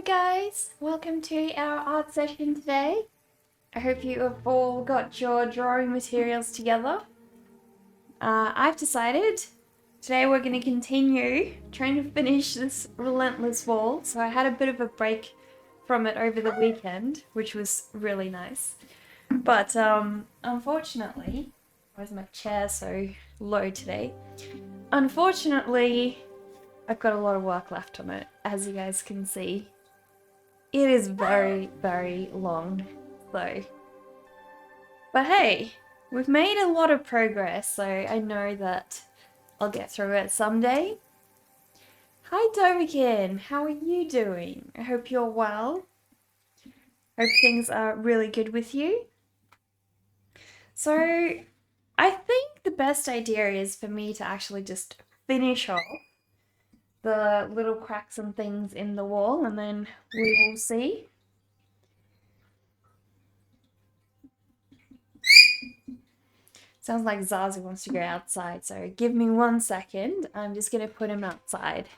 Hello guys, welcome to our art session today. I hope you have all got your drawing materials together. I've decided today we're going to continue trying to finish this relentless wall. So I had a bit of a break from it over the weekend, which was really nice. But unfortunately, why is my chair so low today? Unfortunately, I've got a lot of work left on it, as you guys can see. It is very, very long, though. But hey, we've made a lot of progress, so I know that I'll get through it someday. Hi Dovikin, how are you doing? I hope you're well. Hope things are really good with you. So, I think the best idea is for me to actually just finish off the little cracks and things in the wall, and then we will see. Sounds like Zazu wants to go outside, so give me 1 second. I'm just gonna put him outside.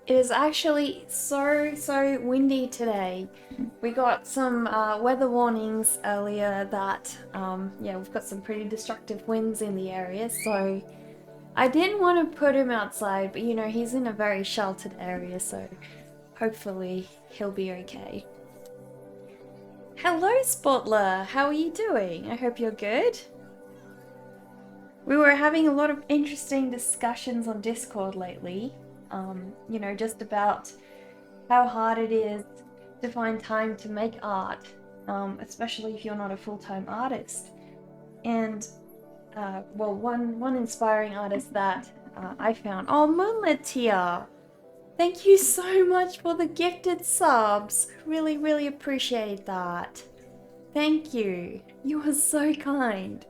It is actually so windy today. We got some weather warnings earlier that, yeah, we've got some pretty destructive winds in the area, so I didn't want to put him outside, but you know, he's in a very sheltered area, so hopefully he'll be okay. Hello, Spotler! How are you doing? I hope you're good. We were having a lot of interesting discussions on Discord lately. You know, just about how hard it is to find time to make art, especially if you're not a full-time artist. And, well, one inspiring artist that I found... Oh, Moonlit Tia! Thank you so much for the gifted subs! Really, really appreciate that. Thank you. You are so kind.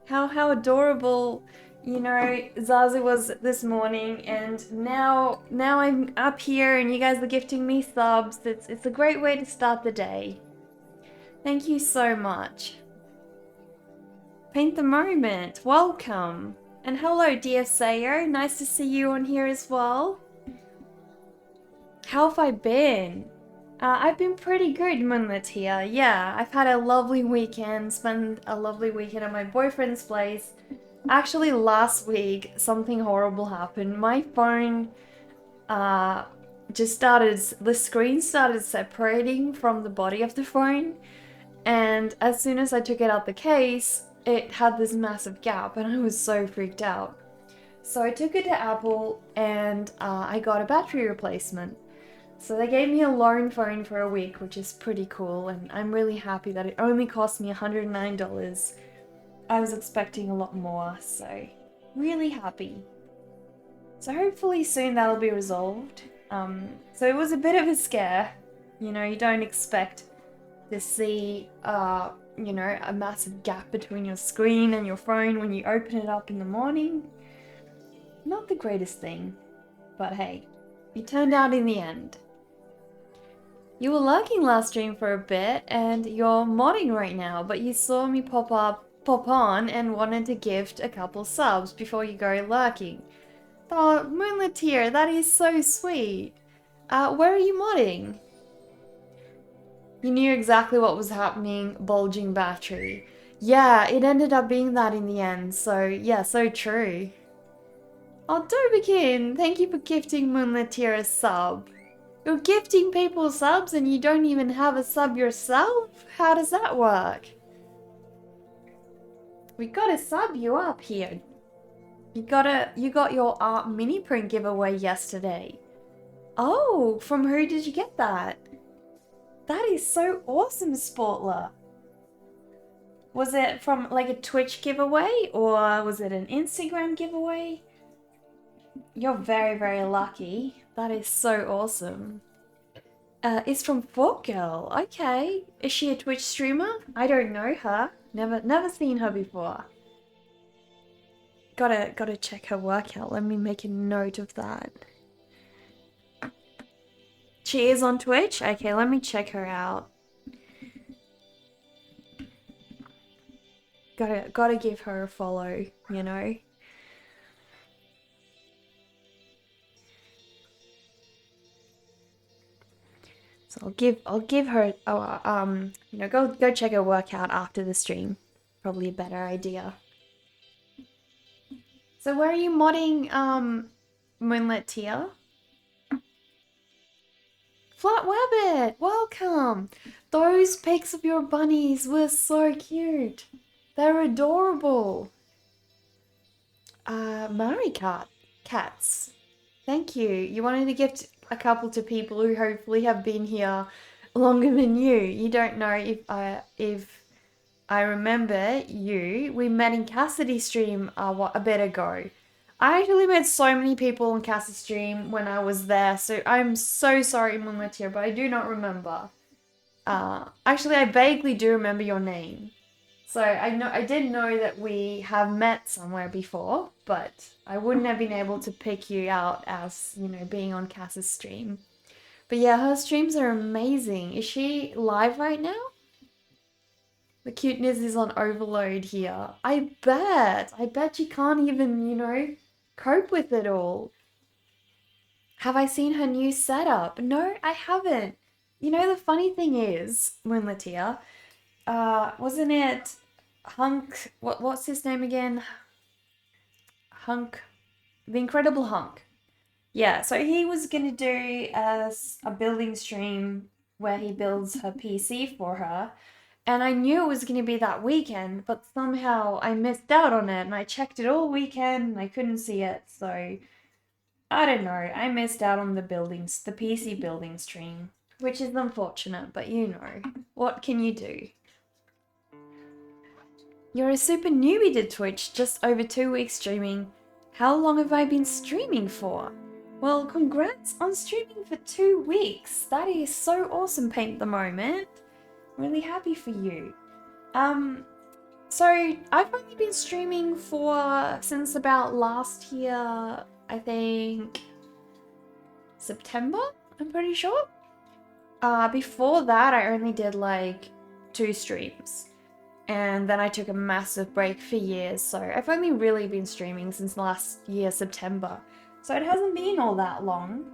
How adorable, you know, Zazu was this morning, and now I'm up here and you guys are gifting me subs. It's a great way to start the day. Thank you so much. Paint the Moment, welcome. And hello, dear Sayo, nice to see you on here as well. How have I been? I've been pretty good, Moonlit here. Yeah, I've had a lovely weekend, spent a lovely weekend at my boyfriend's place. Actually, last week, something horrible happened. My phone the screen started separating from the body of the phone. And as soon as I took it out the case, it had this massive gap and I was so freaked out. So I took it to Apple and I got a battery replacement. So they gave me a loan phone for a week, which is pretty cool, and I'm really happy that it only cost me $109. I was expecting a lot more, so really happy. So hopefully soon that'll be resolved. So it was a bit of a scare. You know, you don't expect to see, you know, a massive gap between your screen and your phone when you open it up in the morning. Not the greatest thing, but hey, it turned out in the end. You were lurking last stream for a bit, and you're modding right now, but you saw me pop on, and wanted to gift a couple subs before you go lurking. Oh, Moonlit here, that is so sweet. Where are you modding? You knew exactly what was happening, bulging battery. Yeah, it ended up being that in the end, so yeah, so true. Oh, Dobikin, thank you for gifting Moonlit here a sub. You're gifting people subs and you don't even have a sub yourself? How does that work? We gotta sub you up here. You got your art mini print giveaway yesterday. Oh, from who did you get that? That is so awesome, Sportler. Was it from like a Twitch giveaway or was it an Instagram giveaway? You're very, very lucky. That is so awesome. It's from Fork Girl. Okay. Is she a Twitch streamer? I don't know her. Never seen her before. Gotta check her workout. Let me make a note of that. She is on Twitch? Okay, let me check her out. Gotta give her a follow, you know? So I'll give her you know, go check her workout after the stream. Probably a better idea. So where are you modding Moonlit Tier? Flat Wabbit, welcome! Those pics of your bunnies were so cute. They're adorable. Mari cats. Thank you. You wanted to gift a couple to people who hopefully have been here longer than you. You don't know if I remember you. We met in Cassidy's stream a bit ago. I actually met so many people on Cassidy's stream when I was there, so I'm so sorry, Mungatia, but I do not remember. Actually, I vaguely do remember your name. So I did know that we have met somewhere before, but I wouldn't have been able to pick you out as, you know, being on Cass's stream. But yeah, her streams are amazing. Is she live right now? The cuteness is on overload here. I bet you can't even, you know, cope with it all. Have I seen her new setup? No, I haven't. You know, the funny thing is, Moonlitia, wasn't it Hunk? What's his name again? Hunk, the Incredible Hunk. Yeah, so he was gonna do a building stream where he builds her PC for her, and I knew it was gonna be that weekend, but somehow I missed out on it, and I checked it all weekend and I couldn't see it, so I don't know. I missed out on the PC building stream, which is unfortunate, but you know, what can you do? You're a super newbie to Twitch, just over 2 weeks streaming. How long have I been streaming for? Well, congrats on streaming for 2 weeks. That is so awesome, Paint the Moment. Really happy for you. So I've only been streaming since about last year, I think September, I'm pretty sure. Before that, I only did like 2 streams. And then I took a massive break for years, so I've only really been streaming since last year, September. So it hasn't been all that long.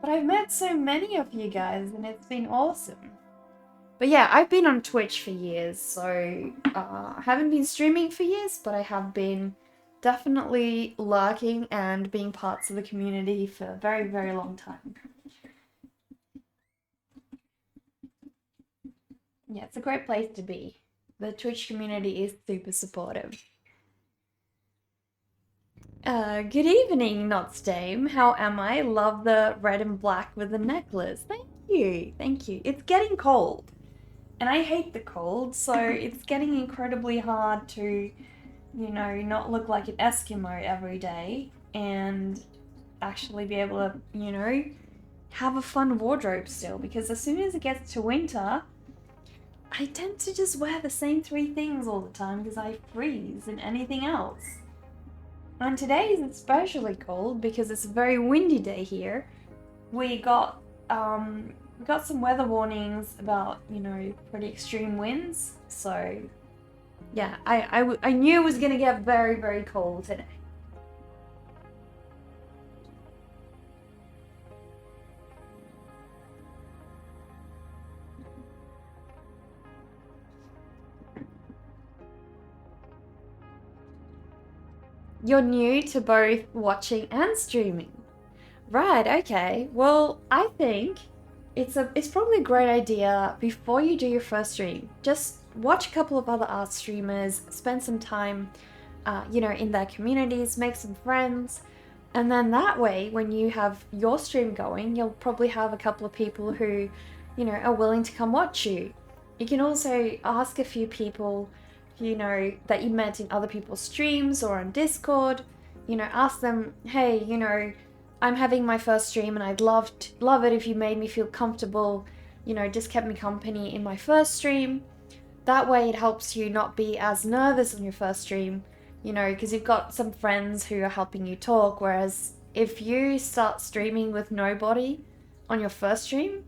But I've met so many of you guys, and it's been awesome. But yeah, I've been on Twitch for years, so I haven't been streaming for years, but I have been definitely lurking and being parts of the community for a very, very long time. Yeah, it's a great place to be. The Twitch community is super supportive. Good evening, Notstame. How am I? Love the red and black with the necklace. Thank you. Thank you. It's getting cold. And I hate the cold, so it's getting incredibly hard to, you know, not look like an Eskimo every day and actually be able to, you know, have a fun wardrobe still. Because as soon as it gets to winter, I tend to just wear the same 3 things all the time because I freeze in anything else. And today is especially cold because it's a very windy day here. We got some weather warnings about, you know, pretty extreme winds. So yeah, I knew it was gonna get very, very cold today. You're new to both watching and streaming. Right, okay. Well, I think it's probably a great idea before you do your first stream. Just watch a couple of other art streamers, spend some time in their communities, make some friends. And then that way, when you have your stream going, you'll probably have a couple of people who, are willing to come watch you. You can also ask a few people, that you met in other people's streams or on Discord. Ask them, hey, I'm having my first stream and I'd love it if you made me feel comfortable, just kept me company in my first stream. That way it helps you not be as nervous on your first stream, because you've got some friends who are helping you talk. Whereas if you start streaming with nobody on your first stream,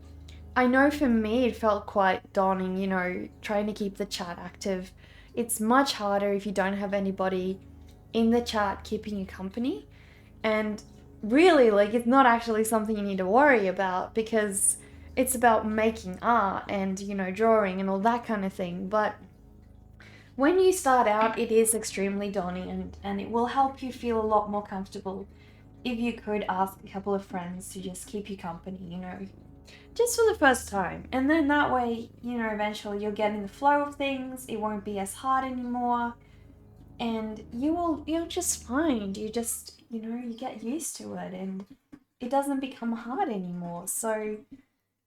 I know for me it felt quite daunting, trying to keep the chat active. It's much harder if you don't have anybody in the chat keeping you company. And really, like, it's not actually something you need to worry about because it's about making art and, drawing and all that kind of thing. But when you start out, it is extremely daunting and it will help you feel a lot more comfortable if you could ask a couple of friends to just keep you company, just for the first time. And then that way, eventually you'll get in the flow of things, it won't be as hard anymore, and you'll just find, you get used to it and it doesn't become hard anymore. So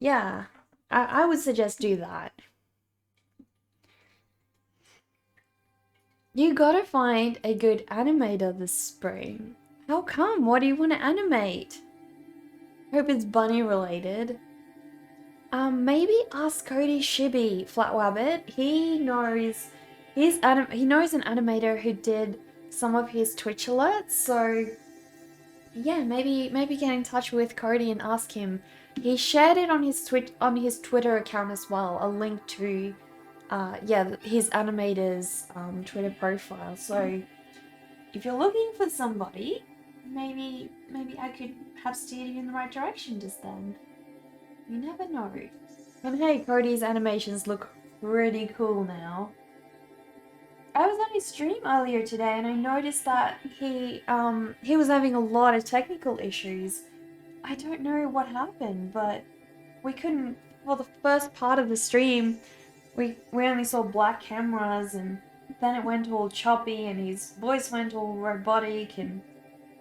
yeah, I would suggest do that. You gotta find a good animator this spring. How come? What do you want to animate? Hope it's bunny related. Maybe ask Cody Shibby, Flatwabbit. He knows an animator who did some of his Twitch alerts. So yeah, maybe get in touch with Cody and ask him. He shared it on his Twitter account as well, a link to his animator's Twitter profile. So if you're looking for somebody, maybe I could have steered you in the right direction just then. You never know. And hey, Cody's animations look pretty cool now. I was on his stream earlier today and I noticed that he was having a lot of technical issues. I don't know what happened, but we couldn't, well, the first part of the stream, we only saw black cameras and then it went all choppy and his voice went all robotic and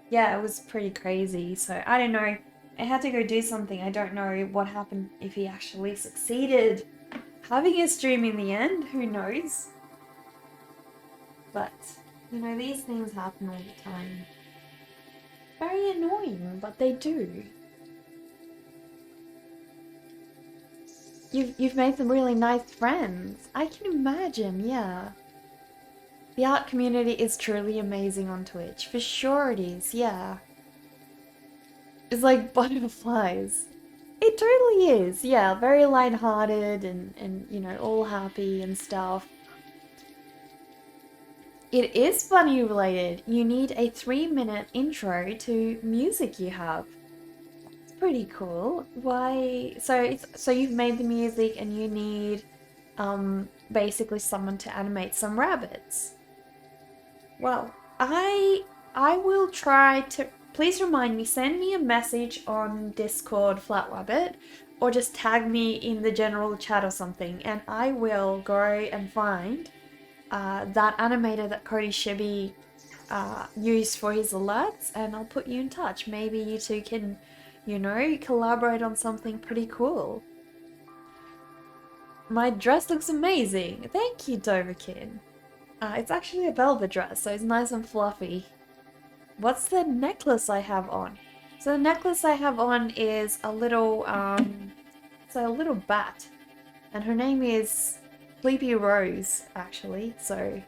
yeah, it was pretty crazy. So I don't know. I had to go do something. I don't know what happened, if he actually succeeded having a stream in the end. Who knows? But, these things happen all the time. Very annoying, but they do. You've made some really nice friends. I can imagine, yeah. The art community is truly amazing on Twitch. For sure it is, yeah. It's like butterflies. It totally is, yeah. Very lighthearted and all happy and stuff. It is funny related. You need a 3-minute intro to music you have. It's pretty cool. Why? So you've made the music and you need basically someone to animate some rabbits. Well, I will try to. Please remind me, send me a message on Discord, Flatwabbit, or just tag me in the general chat or something, and I will go and find that animator that Cody Shibby used for his alerts, and I'll put you in touch. Maybe you two can, collaborate on something pretty cool. My dress looks amazing. Thank you, Doverkin. It's actually a velvet dress, so it's nice and fluffy. What's the necklace I have on? So the necklace I have on is a little, it's a little bat. And her name is Sleepy Rose, actually. So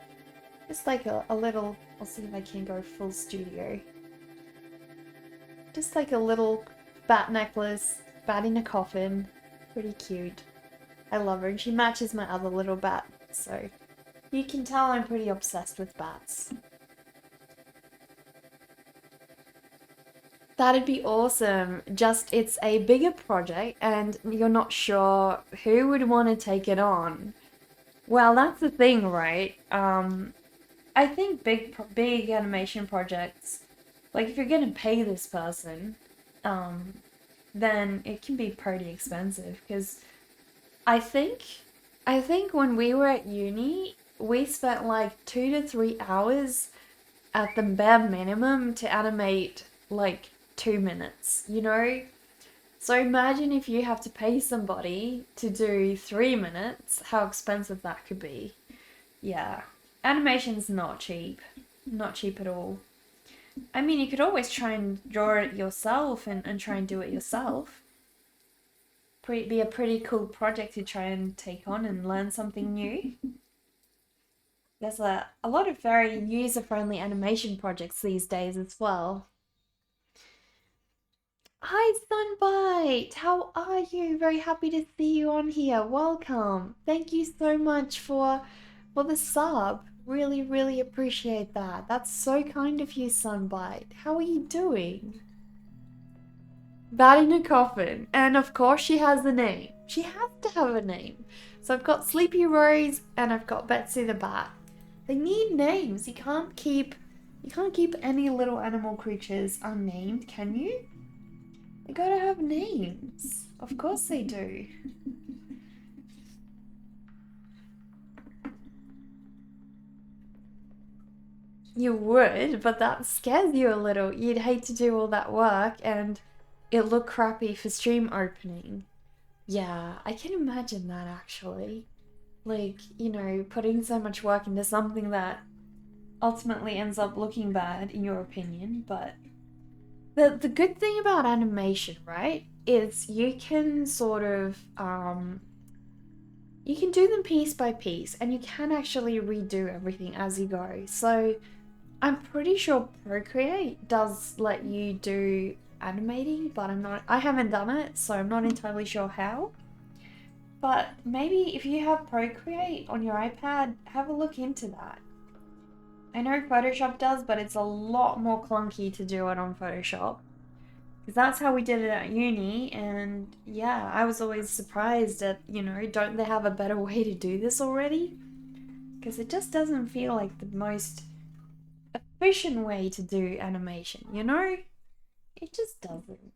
just like a little, I'll see if I can go full studio. Just like a little bat necklace, bat in a coffin. Pretty cute. I love her, and she matches my other little bat, so you can tell I'm pretty obsessed with bats. That'd be awesome. Just, it's a bigger project and you're not sure who would want to take it on. Well, that's the thing, right? I think big animation projects, like if you're gonna pay this person, then it can be pretty expensive, because I think when we were at uni, we spent like 2 to 3 hours at the bare minimum to animate like 2 minutes, you know? So imagine if you have to pay somebody to do 3 minutes, how expensive that could be. Yeah, animation's not cheap. Not cheap at all. I mean, you could always try and draw it yourself and try and do it yourself. Be a pretty cool project to try and take on and learn something new. There's a lot of very user-friendly animation projects these days as well. Hi Sunbite! How are you? Very happy to see you on here. Welcome. Thank you so much for the sub. Really, really appreciate that. That's so kind of you, Sunbite. How are you doing? Bat in a coffin. And of course she has a name. She has to have a name. So I've got Sleepy Rose and I've got Betsy the Bat. They need names. You can't keep any little animal creatures unnamed, can you? They gotta have names. Of course they do. You would, but that scares you a little. You'd hate to do all that work and it look crappy for stream opening. Yeah, I can imagine that actually. Like, you know, putting so much work into something that ultimately ends up looking bad in your opinion, but the good thing about animation, right, is you can sort of you can do them piece by piece and you can actually redo everything as you go. So I'm pretty sure Procreate does let you do animating, but I haven't done it, so I'm not entirely sure how. But maybe if you have Procreate on your iPad, have a look into that. I know Photoshop does, but it's a lot more clunky to do it on Photoshop. Because that's how we did it at uni, and yeah, I was always surprised at, you know, don't they have a better way to do this already? Because it just doesn't feel like the most efficient way to do animation, you know? It just doesn't.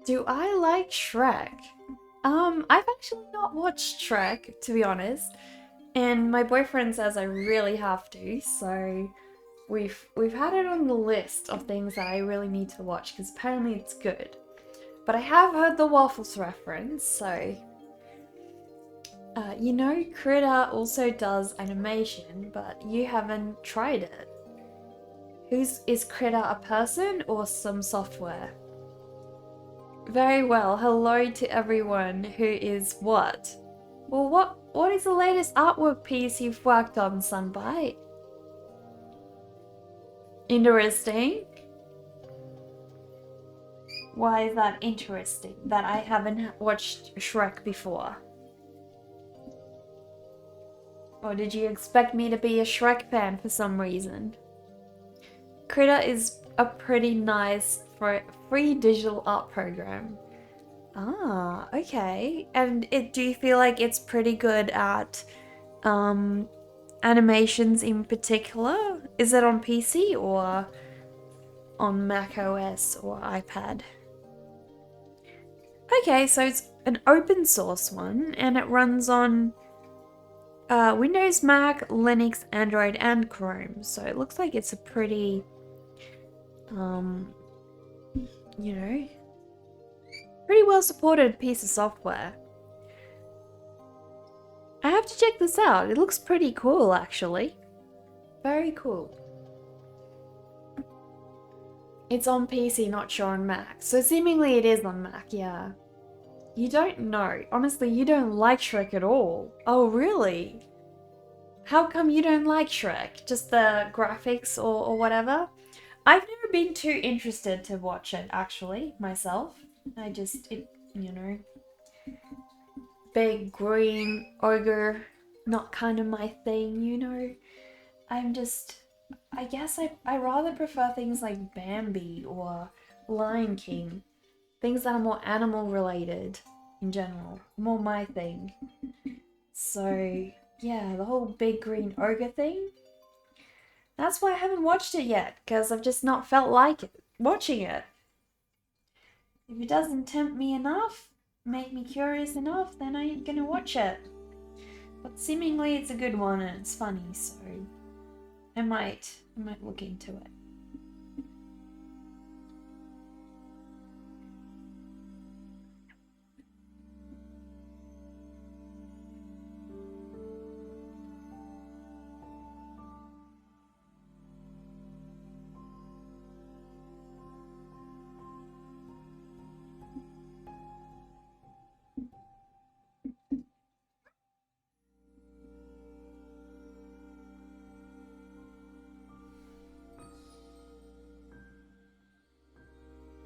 Do I like Shrek? I've actually not watched Shrek, to be honest, and my boyfriend says I really have to, so we've had it on the list of things that I really need to watch because apparently it's good. But I have heard the Waffles reference, so you know, Critter also does animation, but you haven't tried it. Is Critter a person or some software? Very well. Hello to everyone who is what? Well, what is the latest artwork piece you've worked on, Sunbite? Interesting. Why is that interesting? That I haven't watched Shrek before? Or did you expect me to be a Shrek fan for some reason? Critter is a pretty nice free digital art program. Ah, okay. And do you feel like it's pretty good at animations in particular? Is it on PC or on Mac OS or iPad? Okay, so it's an open source one and it runs on Windows, Mac, Linux, Android, and Chrome. So it looks like it's a pretty, you know, pretty well supported piece of software. I have to check this out. It looks pretty cool, actually. Very cool. It's on PC, not sure on Mac. So seemingly it is on Mac, yeah. You don't know. Honestly, you don't like Shrek at all. Oh, really? How come you don't like Shrek? Just the graphics or whatever? I've never been too interested to watch it, actually, myself. You know, big green ogre, not kind of my thing, you know? I guess I rather prefer things like Bambi or Lion King. Things that are more animal related in general. More my thing. So, yeah, the whole big green ogre thing. That's why I haven't watched it yet, because I've just not felt like it, watching it. If it doesn't tempt me enough, make me curious enough, then I ain't gonna watch it. But seemingly it's a good one and it's funny, so I might look into it.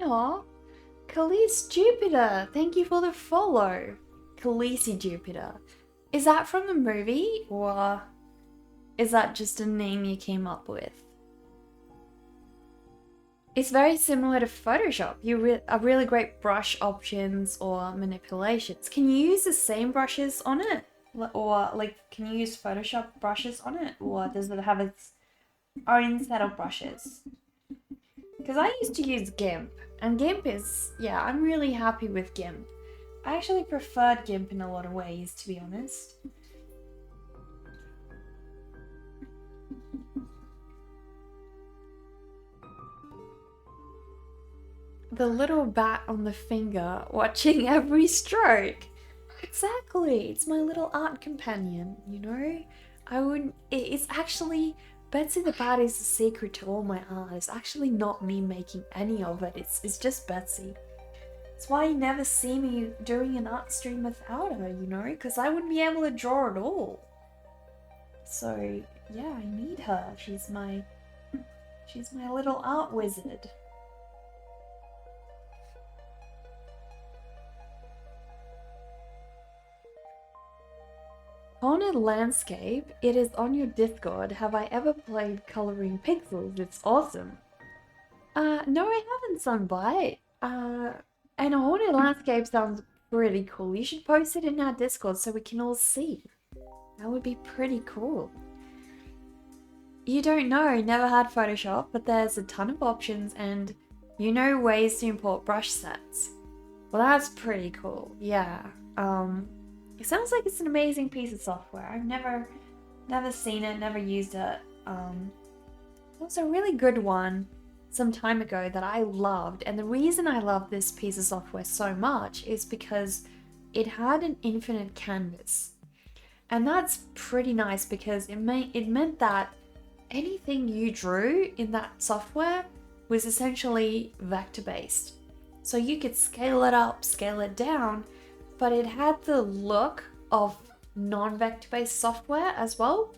Aw, Khaleesi Jupiter, thank you for the follow. Khaleesi Jupiter. Is that from the movie, or is that just a name you came up with? It's very similar to Photoshop. You are really great brush options or manipulations. Can you use the same brushes on it? Or like, can you use Photoshop brushes on it? Or does it have its own set of brushes? Because I used to use GIMP, and GIMP is, yeah, I'm really happy with GIMP. I actually preferred GIMP in a lot of ways, to be honest. The little bat on the finger watching every stroke. Exactly, it's my little art companion, you know? It's actually, Betsy the Bat is the secret to all my art. It's actually not me making any of it, it's just Betsy. That's why you never see me doing an art stream without her, you know? Because I wouldn't be able to draw at all. So, yeah, I need her. She's my little art wizard. Haunted Landscape, it is on your Discord. Have I ever played Coloring Pixels? It's awesome. No, I haven't, Sunbite. And a Haunted Landscape sounds pretty cool. You should post it in our Discord so we can all see. That would be pretty cool. You don't know, never had Photoshop, but there's a ton of options and you know ways to import brush sets. Well, that's pretty cool. Yeah. It sounds like it's an amazing piece of software. I've never seen it, never used it. It was a really good one some time ago that I loved, and the reason I love this piece of software so much is because it had an infinite canvas. And that's pretty nice because it meant that anything you drew in that software was essentially vector based. So you could scale it up, scale it down, but it had the look of non-vector based software as well.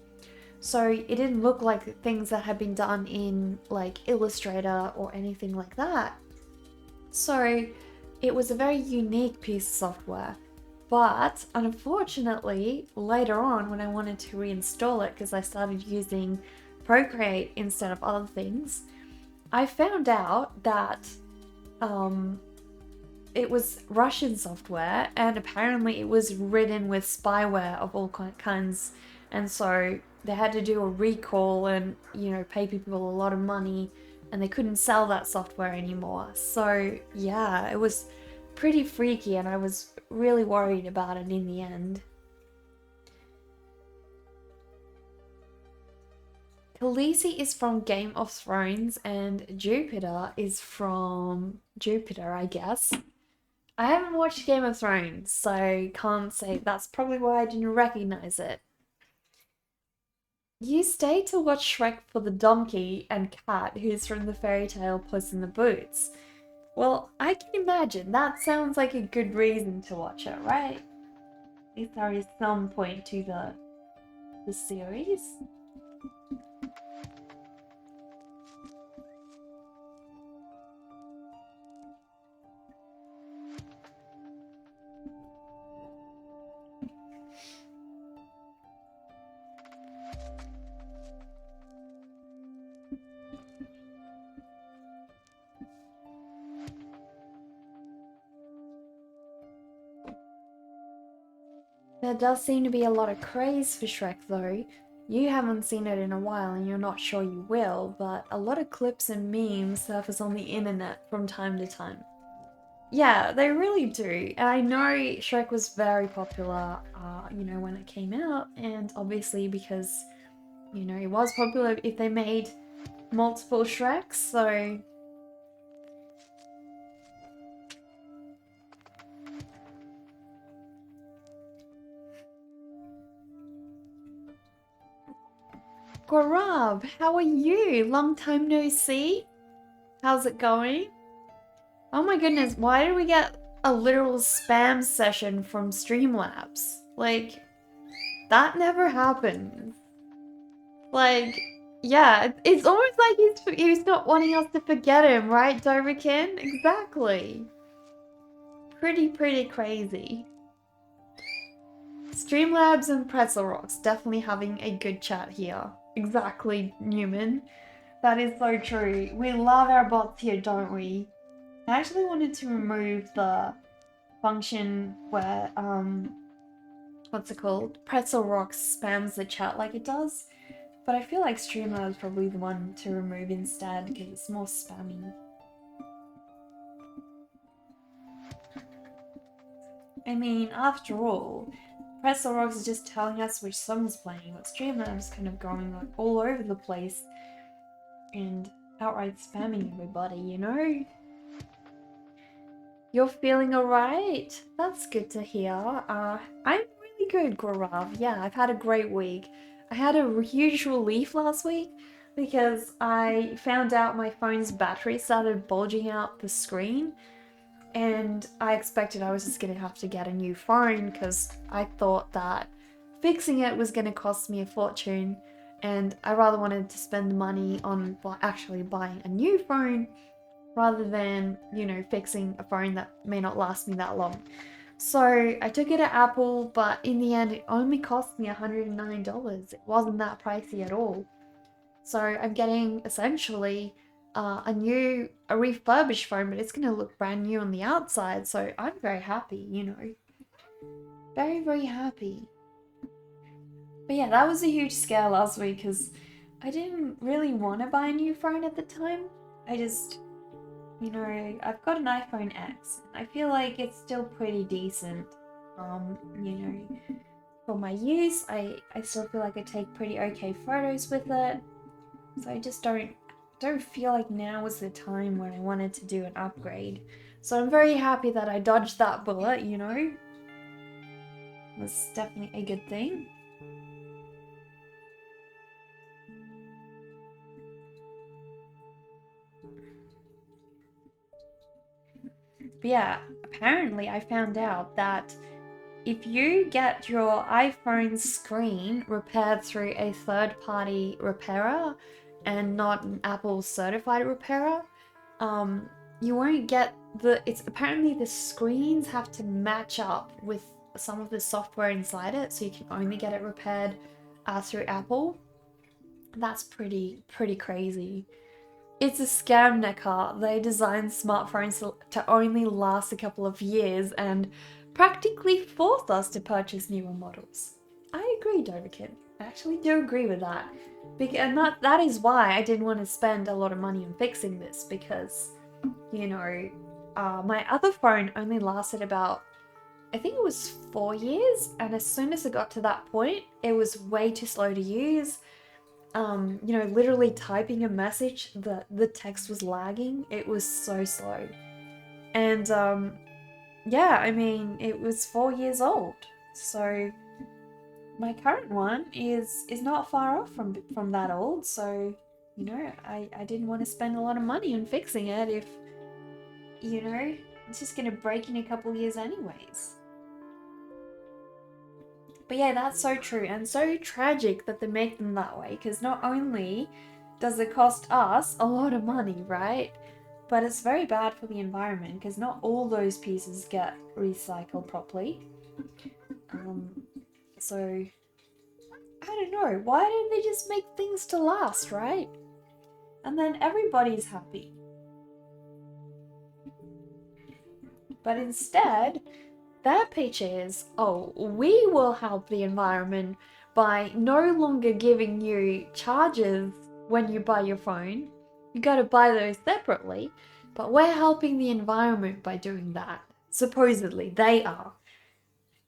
So it didn't look like things that had been done in like Illustrator or anything like that. So it was a very unique piece of software. But unfortunately, later on when I wanted to reinstall it because I started using Procreate instead of other things, I found out that it was Russian software and apparently it was ridden with spyware of all kinds, and so they had to do a recall and, you know, pay people a lot of money and they couldn't sell that software anymore. So yeah, it was pretty freaky and I was really worried about it in the end. Khaleesi is from Game of Thrones and Jupiter is from Jupiter, I guess. I haven't watched Game of Thrones, so can't say. That's probably why I didn't recognize it. You stayed to watch Shrek for the donkey and cat who's from the fairy tale Puss in the Boots. Well, I can imagine. That sounds like a good reason to watch it, right? At least there is some point to the series. There does seem to be a lot of craze for Shrek though. You haven't seen it in a while and you're not sure you will, but a lot of clips and memes surface on the internet from time to time. Yeah, they really do. And I know Shrek was very popular, when it came out, and obviously because, it was popular if they made multiple Shreks, so... Gaurav, how are you? Long time no see. How's it going? Oh my goodness, why did we get a literal spam session from Streamlabs? Like, that never happened. Like, yeah, it's almost like he's not wanting us to forget him, right, Doverkin? Exactly. Pretty crazy. Streamlabs and Pretzel Rocks definitely having a good chat here. Exactly, Newman. That is so true. We love our bots here, don't we? I actually wanted to remove the function where, what's it called? Pretzel Rocks spams the chat like it does. But I feel like Streamlabs is probably the one to remove instead because it's more spammy. I mean, after all, Pretzel Rocks is just telling us which song's playing, but Streamlabs is kind of going like all over the place and outright spamming everybody, you know? You're feeling alright? That's good to hear. I'm really good, Gaurav. Yeah, I've had a great week. I had a huge relief last week because I found out my phone's battery started bulging out the screen, and I expected I was just gonna have to get a new phone because I thought that fixing it was gonna cost me a fortune, and I rather wanted to spend the money on actually buying a new phone rather than, fixing a phone that may not last me that long. So I took it to Apple, but in the end it only cost me $109. It wasn't that pricey at all. So I'm getting essentially a refurbished phone, but it's going to look brand new on the outside. So I'm very happy, very happy. But yeah, that was a huge scare last week because I didn't really want to buy a new phone at the time. I just, I've got an iPhone X. I feel like it's still pretty decent. For my use, I still feel like I take pretty okay photos with it. So I just don't feel like now was the time when I wanted to do an upgrade. So I'm very happy that I dodged that bullet, It was definitely a good thing. But yeah, apparently I found out that if you get your iPhone screen repaired through a third-party repairer and not an Apple certified repairer, you won't get it's apparently the screens have to match up with some of the software inside it, so you can only get it repaired through Apple. That's pretty crazy. It's a scam, Neckar. They designed smartphones to only last a couple of years and practically force us to purchase newer models. I agree, Doverkin. I actually do agree with that. And that is why I didn't want to spend a lot of money on fixing this because, my other phone only lasted about, I think it was 4 years, and as soon as it got to that point, it was way too slow to use. Literally typing a message, the text was lagging. It was so slow. And, yeah, I mean, it was 4 years old. So my current one is not far off from that old. So, I didn't want to spend a lot of money on fixing it if, it's just going to break in a couple years anyways. But yeah, that's so true and so tragic that they make them that way, because not only does it cost us a lot of money, right? But it's very bad for the environment because not all those pieces get recycled properly. So, I don't know, why don't they just make things to last, right? And then everybody's happy. But instead, Their pitch is, oh, we will help the environment by no longer giving you charges when you buy your phone. You gotta buy those separately, but we're helping the environment by doing that. Supposedly, they are.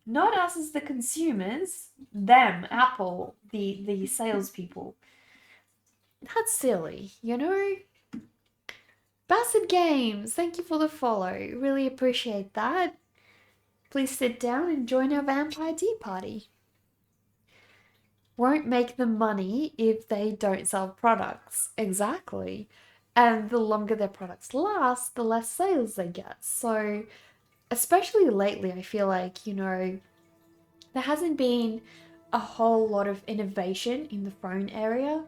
Not us as the consumers, them, Apple, the salespeople. That's silly, you know? Bassett Games, thank you for the follow. Really appreciate that. Please sit down and join our vampire tea party. Won't make them money if they don't sell products. Exactly. And the longer their products last, the less sales they get. So, especially lately, I feel like, there hasn't been a whole lot of innovation in the phone area.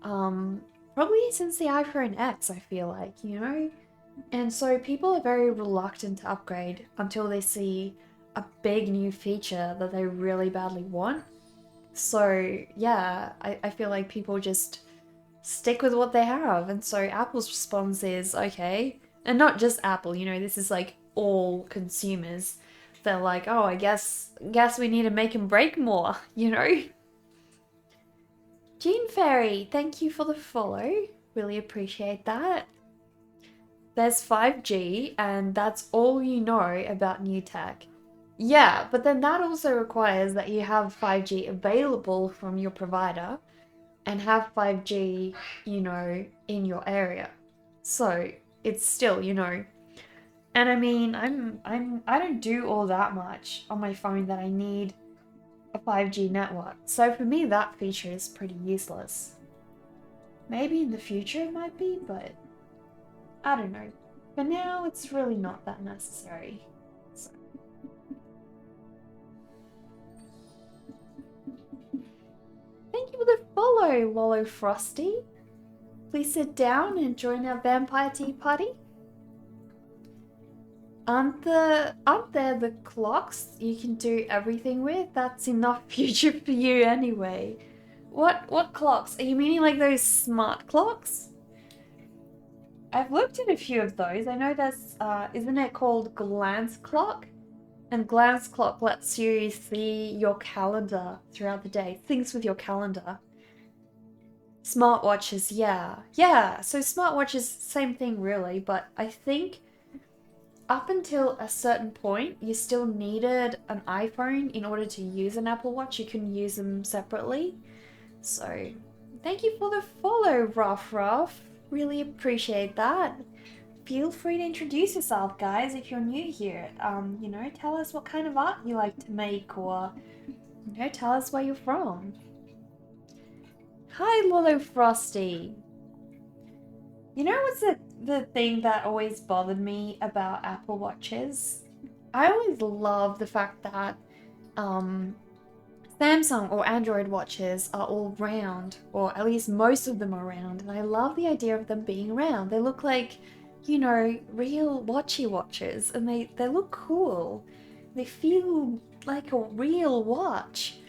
Probably since the iPhone X, I feel like. And so people are very reluctant to upgrade until they see a big new feature that they really badly want. So yeah, I feel like people just stick with what they have. And so Apple's response is, okay, and not just Apple, this is like all consumers. They're like, oh, I guess we need to make them break more, Gene Fairy, thank you for the follow. Really appreciate that. There's 5G, and that's all you know about new tech. Yeah, but then that also requires that you have 5G available from your provider and have 5G, in your area. So it's still. And I mean, I don't do all that much on my phone that I need a 5G network. So for me, that feature is pretty useless. Maybe in the future it might be, but I don't know. For now, it's really not that necessary. So. Thank you for the follow, Lolo Frosty. Please sit down and join our vampire tea party. Aren't there the clocks you can do everything with? That's enough future for you anyway. What clocks? Are you meaning like those smart clocks? I've looked at a few of those. I know there's isn't it called Glance Clock? And Glance Clock lets you see your calendar throughout the day. Things with your calendar. Smartwatches, yeah. Yeah, so smartwatches, same thing really, but I think up until a certain point, you still needed an iPhone in order to use an Apple Watch. You can use them separately. So, thank you for the follow, Ruff. Really appreciate that. Feel free to introduce yourself, guys, if you're new here. Tell us what kind of art you like to make, or, tell us where you're from. Hi, Lolo Frosty. You know what's the thing that always bothered me about Apple Watches? I always love the fact that Samsung or Android watches are all round, or at least most of them are round, and I love the idea of them being round. They look like, real watchy watches, and they look cool. They feel like a real watch.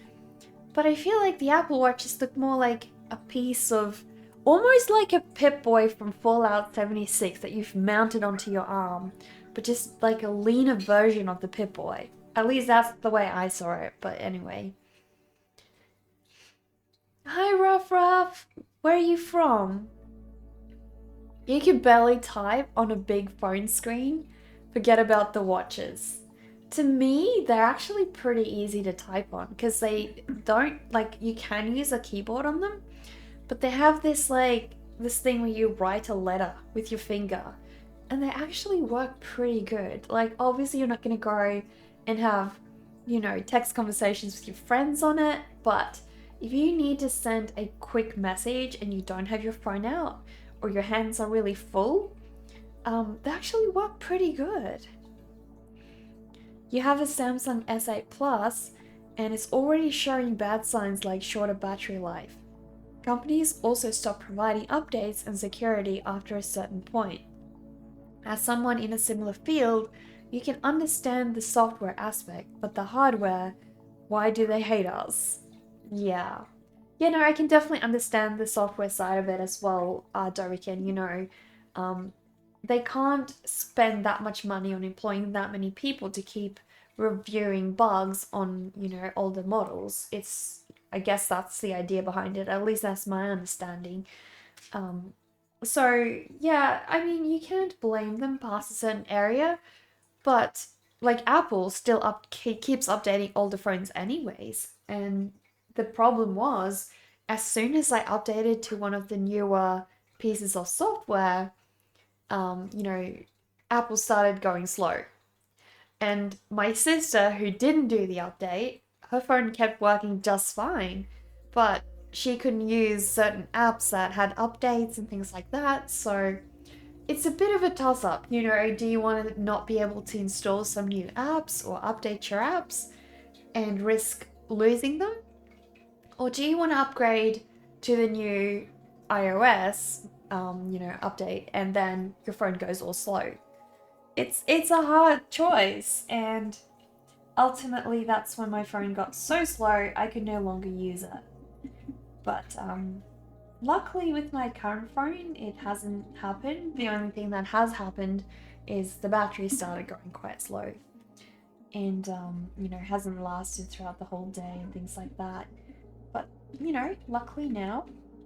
But I feel like the Apple Watches look more like a piece of, almost like a Pip-Boy from Fallout 76 that you've mounted onto your arm, but just like a leaner version of the Pip-Boy. At least that's the way I saw it, but anyway. Hi, Ruff. Where are you from? You can barely type on a big phone screen. Forget about the watches. To me, they're actually pretty easy to type on because they don't, you can use a keyboard on them, but they have this thing where you write a letter with your finger, and they actually work pretty good. Obviously you're not going to go and have, text conversations with your friends on it, but if you need to send a quick message and you don't have your phone out, or your hands are really full, they actually work pretty good. You have a Samsung S8 Plus, and it's already showing bad signs like shorter battery life. Companies also stop providing updates and security after a certain point. As someone in a similar field, you can understand the software aspect, but the hardware, why do they hate us? Yeah. I can definitely understand the software side of it as well, Dorican. They can't spend that much money on employing that many people to keep reviewing bugs on, you know, older models. I guess that's the idea behind it. At least that's my understanding. So yeah, I mean, you can't blame them past a certain area, but like Apple still keeps updating older phones anyways. And the problem was, as soon as I updated to one of the newer pieces of software, you know, Apple started going slow. And my sister, who didn't do the update, her phone kept working just fine, but she couldn't use certain apps that had updates and things like that. So it's a bit of a toss up. You know, do you want to not be able to install some new apps or update your apps and risk losing them? Or do you want to upgrade to the new iOS, you know, update, and then your phone goes all slow? It's a hard choice, and ultimately that's when my phone got so slow I could no longer use it. But luckily with my current phone it hasn't happened. The only thing that has happened is the battery started going quite slow, and you know, hasn't lasted throughout the whole day and things like that. But you know, luckily now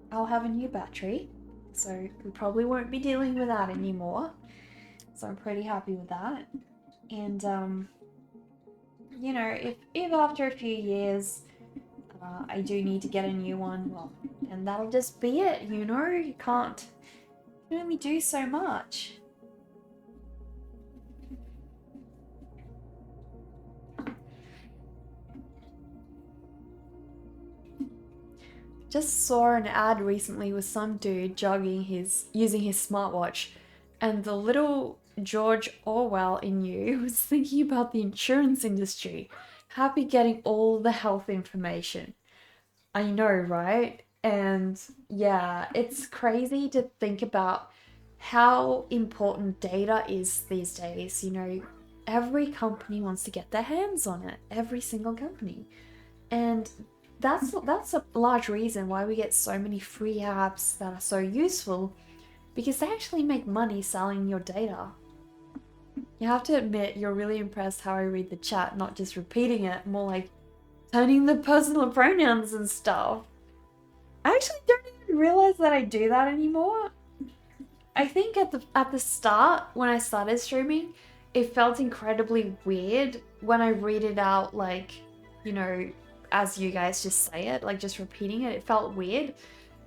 I'll have a new battery, so we probably won't be dealing with that anymore. So I'm pretty happy with that. And you know, if after a few years I do need to get a new one, well, and that'll just be it. You know, you can't, you can only do so much. Just saw an ad recently with some dude jogging using his smartwatch, and the little George Orwell in you was thinking about the insurance industry. Happy getting all the health information. I know, right? And yeah, it's crazy to think about how important data is these days. You know, every company wants to get their hands on it, every single company. And that's a large reason why we get so many free apps that are so useful, because they actually make money selling your data. You have to admit you're really impressed how I read the chat, not just repeating it, more like turning the personal pronouns and stuff. I actually don't even realize that I do that anymore. I think at the start when I started streaming, it felt incredibly weird when I read it out, like, you know, as you guys just say it, like just repeating it. It felt weird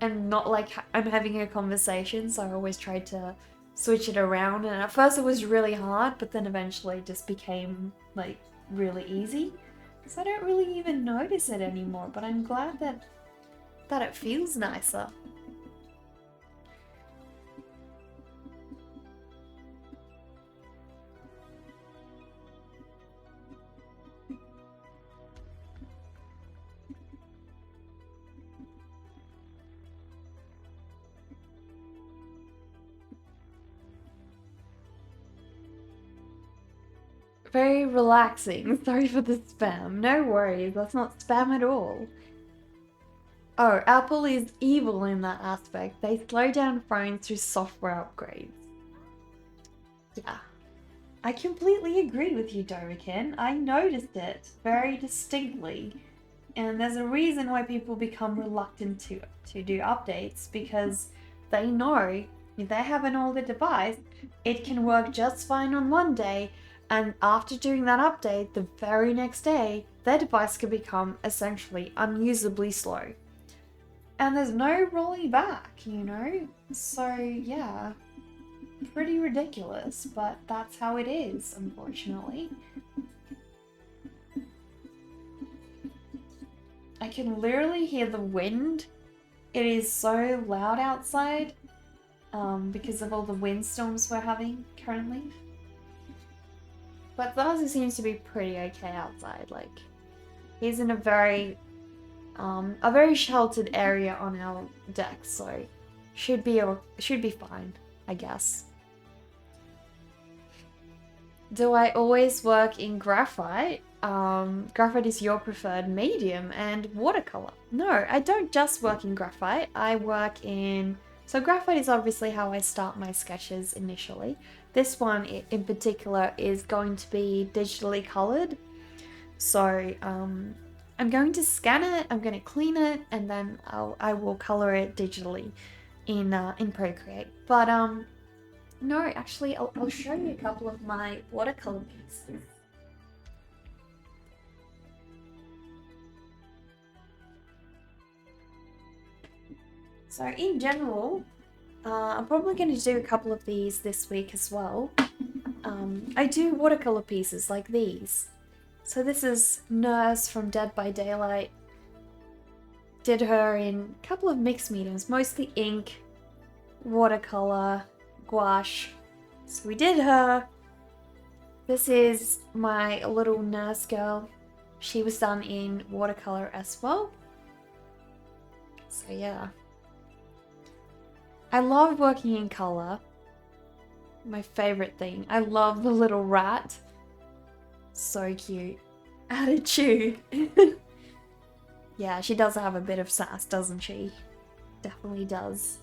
and not like I'm having a conversation, so I always tried to switch it around, and at first it was really hard, but then eventually it just became like really easy. So I don't really even notice it anymore, but I'm glad that it feels nicer. Very relaxing. Sorry for the spam. No worries, that's not spam at all. Oh, Apple is evil in that aspect. They slow down phones through software upgrades. Yeah. I completely agree with you, Dovakin. I noticed it very distinctly. And there's a reason why people become reluctant to do updates, because they know if they have an older device, it can work just fine on one day, and after doing that update, the very next day, their device can become essentially unusably slow. And there's no rolling back, you know? So, yeah, pretty ridiculous, but that's how it is, unfortunately. I can literally hear the wind. It is so loud outside because of all the windstorms we're having currently. But Zazu seems to be pretty okay outside. Like, he's in a very sheltered area on our deck, so should be fine, I guess. Do I always work in graphite? Graphite is your preferred medium, and watercolor. No, I don't just work in graphite. I work in... So graphite is obviously how I start my sketches initially. This one in particular is going to be digitally colored. So I'm going to scan it, I'm going to clean it, and then I will color it digitally in Procreate. But no, actually I'll show you a couple of my watercolor pieces. So in general, I'm probably going to do a couple of these this week as well. I do watercolor pieces like these. So this is Nurse from Dead by Daylight. Did her in a couple of mixed mediums, mostly ink, watercolor, gouache. So we did her. This is my little nurse girl. She was done in watercolor as well. So yeah. I love working in color. My favorite thing. I love the little rat. So cute. Attitude. Yeah, she does have a bit of sass, doesn't she? Definitely does.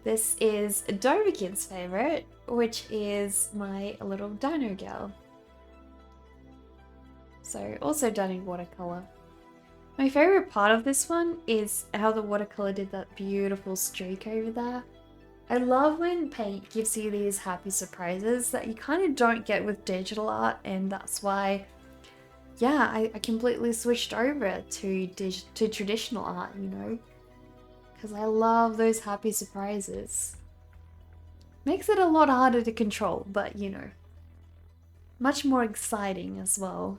This is Doverkin's favorite, which is my little dino girl. So also done in watercolor. My favorite part of this one is how the watercolor did that beautiful streak over there. I love when paint gives you these happy surprises that you kind of don't get with digital art, and that's why, yeah, I completely switched over to traditional art, you know, because I love those happy surprises. Makes it a lot harder to control, but you know, much more exciting as well.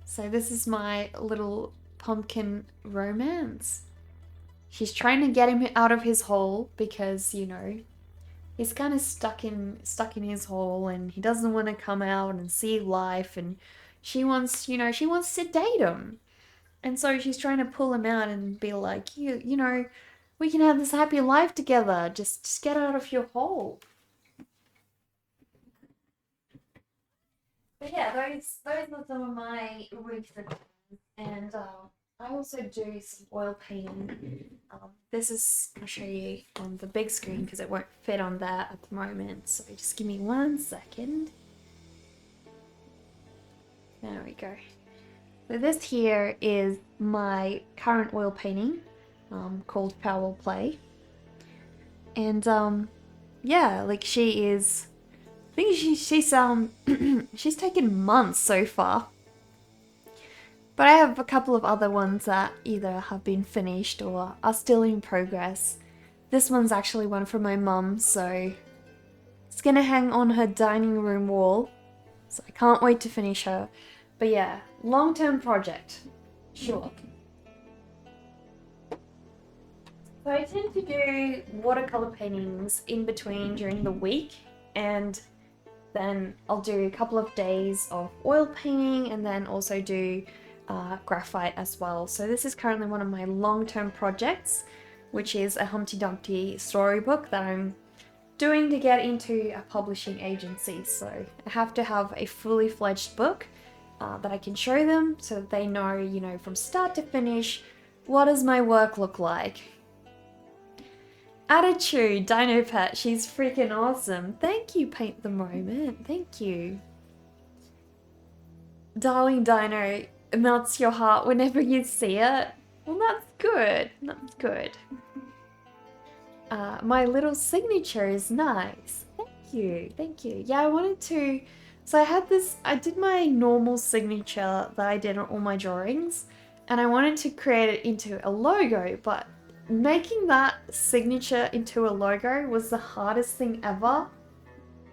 So this is my little pumpkin romance. She's trying to get him out of his hole because, you know, he's kind of stuck in his hole and he doesn't want to come out and see life, and she wants to date him. And so she's trying to pull him out and be like, you know, we can have this happy life together. Just get out of your hole. But yeah, those are some of my recent ones, and I also do some oil painting. This is, I'll show you on the big screen because it won't fit on there at the moment. So just give me 1 second. There we go. So this here is my current oil painting, called Foul Play. And yeah, like she is, I think she's taken months so far. But I have a couple of other ones that either have been finished or are still in progress. This one's actually one from my mum, so it's gonna hang on her dining room wall. So I can't wait to finish her. But yeah, long-term project. Sure. So I tend to do watercolor paintings in between during the week, and then I'll do a couple of days of oil painting and then also do graphite as well. So this is currently one of my long-term projects, which is a Humpty Dumpty storybook that I'm doing to get into a publishing agency. So I have to have a fully fledged book that I can show them so that they know, you know, from start to finish, what does my work look like? Attitude, Dino Pet, she's freaking awesome. Thank you, Paint the Moment. Thank you. Darling Dino, it melts your heart whenever you see it. Well, that's good. That's good. My little signature is nice. Thank you. Thank you. Yeah, I wanted to... So I did my normal signature that I did on all my drawings, and I wanted to create it into a logo, but making that signature into a logo was the hardest thing ever.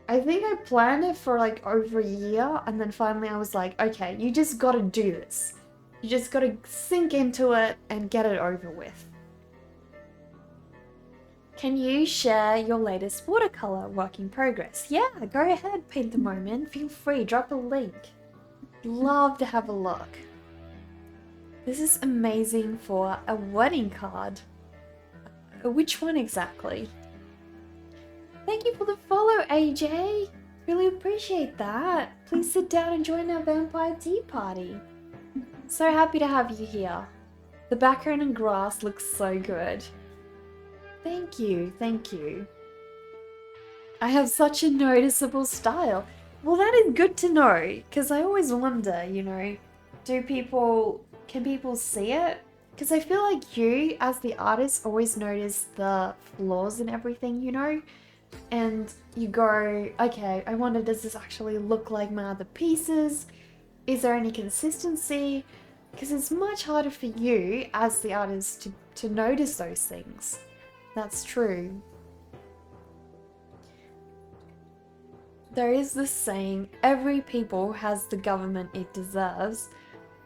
I think I planned it for like over a year, and then finally I was like, okay, you just gotta do this. You just gotta sink into it and get it over with. Can you share your latest watercolor work in progress? Yeah, go ahead, Paint the Moment. Feel free, drop a link. Love to have a look. This is amazing for a wedding card. Which one exactly? Thank you for the follow, AJ. Really appreciate that. Please sit down and join our vampire tea party. So happy to have you here. The background and grass looks so good. Thank you, thank you. I have such a noticeable style. Well, that is good to know, because I always wonder, you know, can people see it? Because I feel like you, as the artist, always notice the flaws in everything, you know? And you go, okay, I wonder, does this actually look like my other pieces? Is there any consistency? Because it's much harder for you, as the artist, to notice those things. That's true. There is this saying, every people has the government it deserves,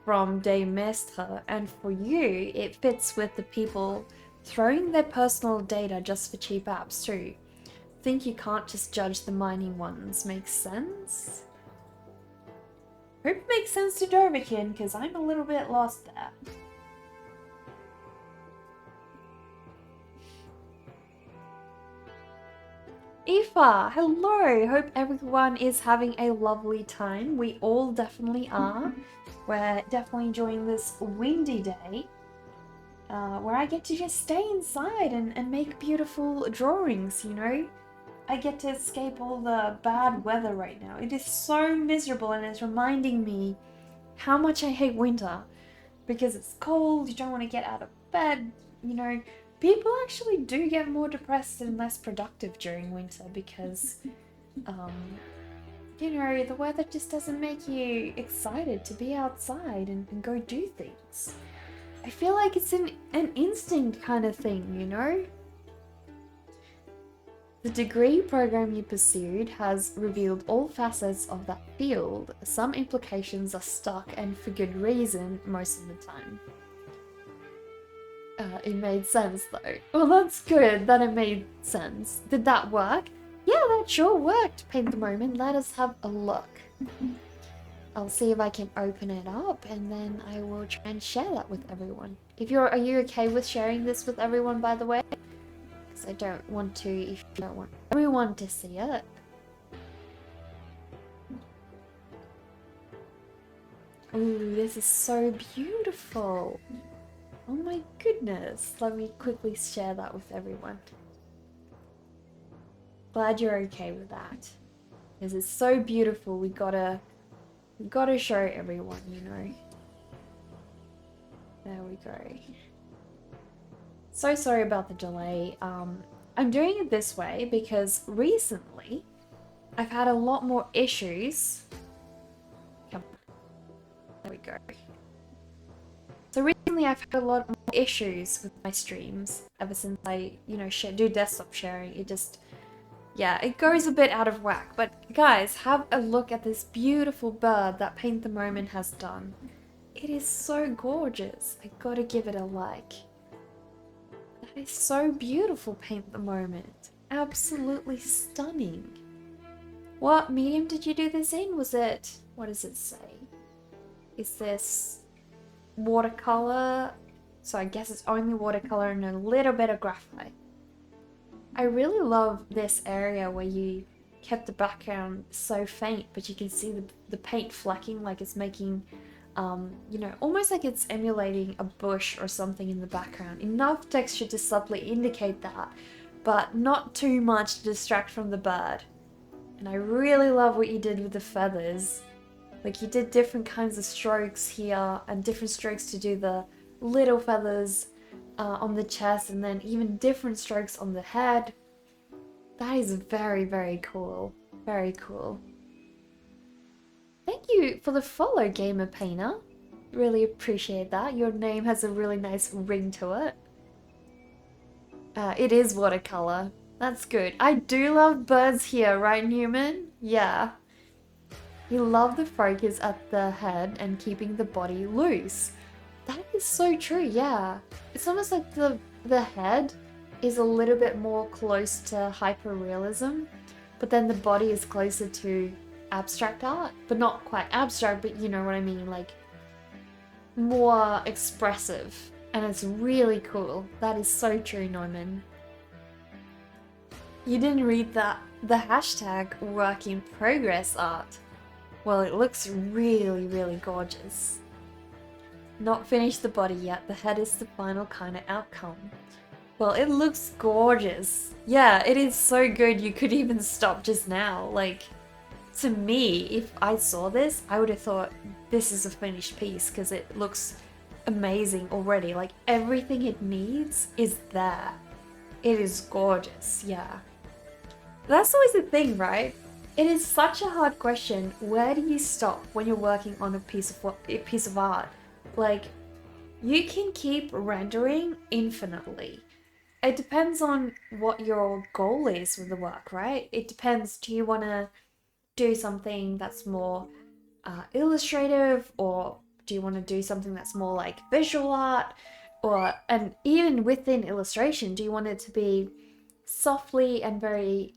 from De Maistre, and for you, it fits with the people throwing their personal data just for cheap apps too. Think you can't just judge the mining ones, makes sense? Hope it makes sense to Doverkin, because I'm a little bit lost there. Aoife, hello! Hope everyone is having a lovely time. We all definitely are. We're definitely enjoying this windy day where I get to just stay inside and make beautiful drawings, you know? I get to escape all the bad weather right now. It is so miserable and it's reminding me how much I hate winter because it's cold, you don't want to get out of bed, you know? People actually do get more depressed and less productive during winter because, you know, the weather just doesn't make you excited to be outside and go do things. I feel like it's an instinct kind of thing, you know? The degree program you pursued has revealed all facets of that field. Some implications are stuck and for good reason most of the time. It made sense though. Well, that's good that it made sense. Did that work? Yeah, that sure worked. Paint the moment. Let us have a look. I'll see if I can open it up and then I will try and share that with everyone. Are you okay with sharing this with everyone, by the way? Because I don't want to if you don't want everyone to see it. Ooh, this is so beautiful. Oh my goodness. Let me quickly share that with everyone. Glad you're okay with that. Because it's so beautiful, we gotta show everyone, you know. There we go. So sorry about the delay. I'm doing it this way because recently I've had a lot more issues. Come on. There we go. So recently I've had a lot more issues with my streams ever since I, you know, do desktop sharing. It just, yeah, it goes a bit out of whack. But guys, have a look at this beautiful bird that Paint the Moment has done. It is so gorgeous. I gotta give it a like. That is so beautiful, Paint the Moment. Absolutely stunning. What medium did you do this in? Was it, what does it say? Is this watercolor? So I guess it's only watercolor and a little bit of graphite. I really love this area where you kept the background so faint, but you can see the paint flecking like it's making, you know, almost like it's emulating a bush or something in the background. Enough texture to subtly indicate that, but not too much to distract from the bird. And I really love what you did with the feathers. Like you did different kinds of strokes here and different strokes to do the little feathers on the chest and then even different strokes on the head. That is very, very cool. Very cool. Thank you for the follow, Gamer Painter. Really appreciate that. Your name has a really nice ring to it. It is watercolor. That's good. I do love birds here, right, Newman? Yeah. You love the focus at the head and keeping the body loose. That is so true, yeah. It's almost like the head is a little bit more close to hyperrealism, but then the body is closer to abstract art, but not quite abstract, but you know what I mean, like more expressive, and it's really cool. That is so true, Norman. You didn't read the hashtag work in progress art. Well, it looks really, really gorgeous. Not finished the body yet, the head is the final kind of outcome. Well, it looks gorgeous. Yeah, it is so good you could even stop just now. Like, to me, if I saw this, I would have thought this is a finished piece because it looks amazing already. Like everything it needs is there. It is gorgeous, yeah. That's always the thing, right? It is such a hard question. Where do you stop when you're working on a piece of art? Like, you can keep rendering infinitely. It depends on what your goal is with the work, right? It depends. Do you want to do something that's more illustrative, or do you want to do something that's more like visual art, and even within illustration, do you want it to be softly and very,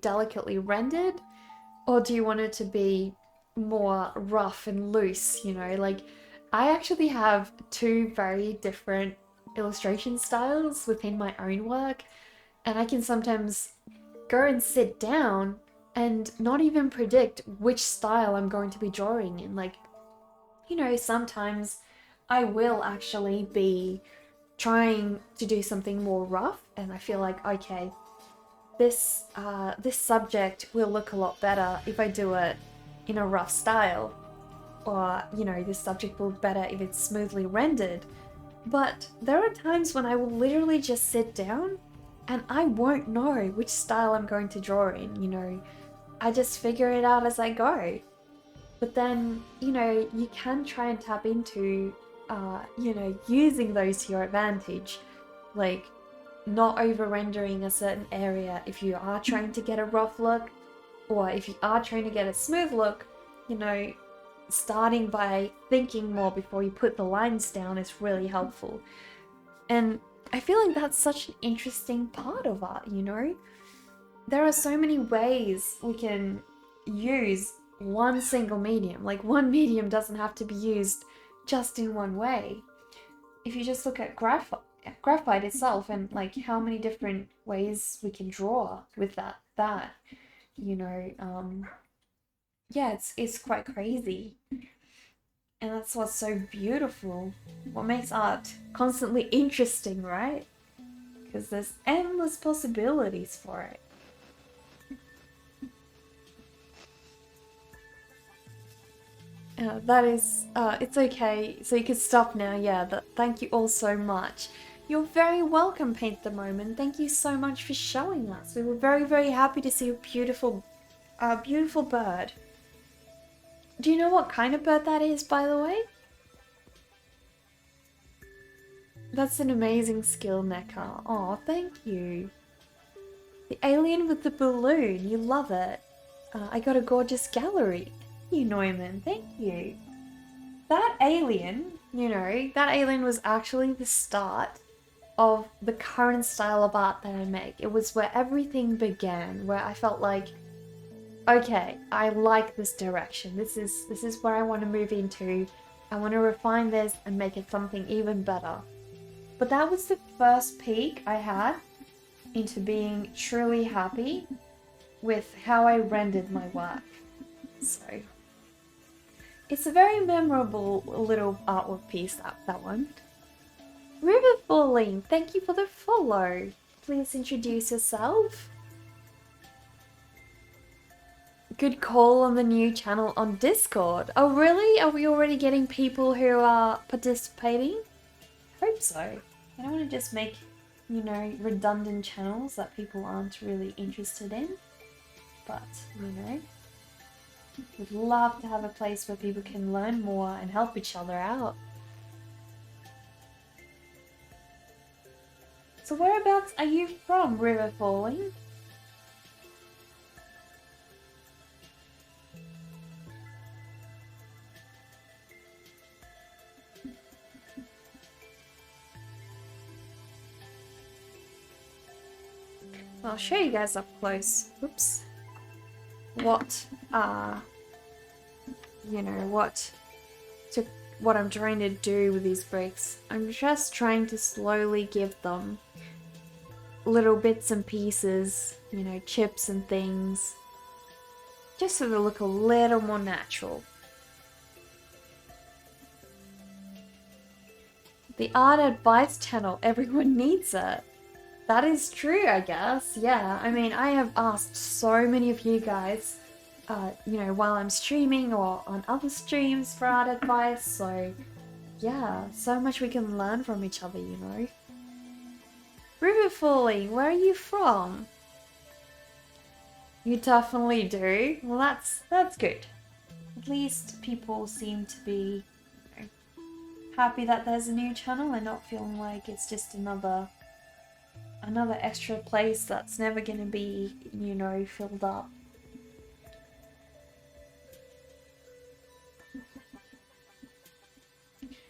delicately rendered, or do you want it to be more rough and loose? Like, I actually have two very different illustration styles within my own work, and I can sometimes go and sit down and not even predict which style I'm going to be drawing in. Like, sometimes I will actually be trying to do something more rough, and I feel like, okay, this subject will look a lot better if I do it in a rough style, or this subject will look better if it's smoothly rendered. But there are times when I will literally just sit down and I won't know which style I'm going to draw in. I just figure it out as I go. But then, you can try and tap into, using those to your advantage. Like, not over rendering a certain area if you are trying to get a rough look, or if you are trying to get a smooth look, starting by thinking more before you put the lines down is really helpful. And I feel like that's such an interesting part of art, There are so many ways we can use one single medium. Like, one medium doesn't have to be used just in one way. If you just look at graphite itself, and like how many different ways we can draw with that, yeah, it's quite crazy. And that's what's so beautiful. What makes art constantly interesting, right? Because there's endless possibilities for it. It's okay. So you can stop now, yeah. Thank you all so much. You're very welcome, Paint the Moment. Thank you so much for showing us. We were very, very happy to see a beautiful bird. Do you know what kind of bird that is, by the way? That's an amazing skill, Neckar. Oh, thank you. The alien with the balloon. You love it. I got a gorgeous gallery. Thank you, Neumann. Thank you. That alien, that alien was actually the start of the current style of art that I make. It was where everything began, where I felt like, okay, I like this direction. This is where I want to move into. I want to refine this and make it something even better. But that was the first peek I had into being truly happy with how I rendered my work. So it's a very memorable little artwork piece, that one. River Falling, thank you for the follow. Please introduce yourself. Good call on the new channel on Discord. Oh really? Are we already getting people who are participating? Hope so. I don't want to just make, redundant channels that people aren't really interested in. But, would love to have a place where people can learn more and help each other out. So whereabouts are you from, River Falling? I'll show you guys up close. Oops. What I'm trying to do with these bricks. I'm just trying to slowly give them little bits and pieces, chips and things, just so they look a little more natural. The art advice channel, everyone needs it. That is true, I guess. Yeah, I mean, I have asked so many of you guys while I'm streaming or on other streams for art advice. So yeah, so much we can learn from each other, you know. River Falling, where are you from? You definitely do. Well, that's good. At least people seem to be, you know, happy that there's a new channel and not feeling like it's just another extra place that's never gonna be, you know, filled up.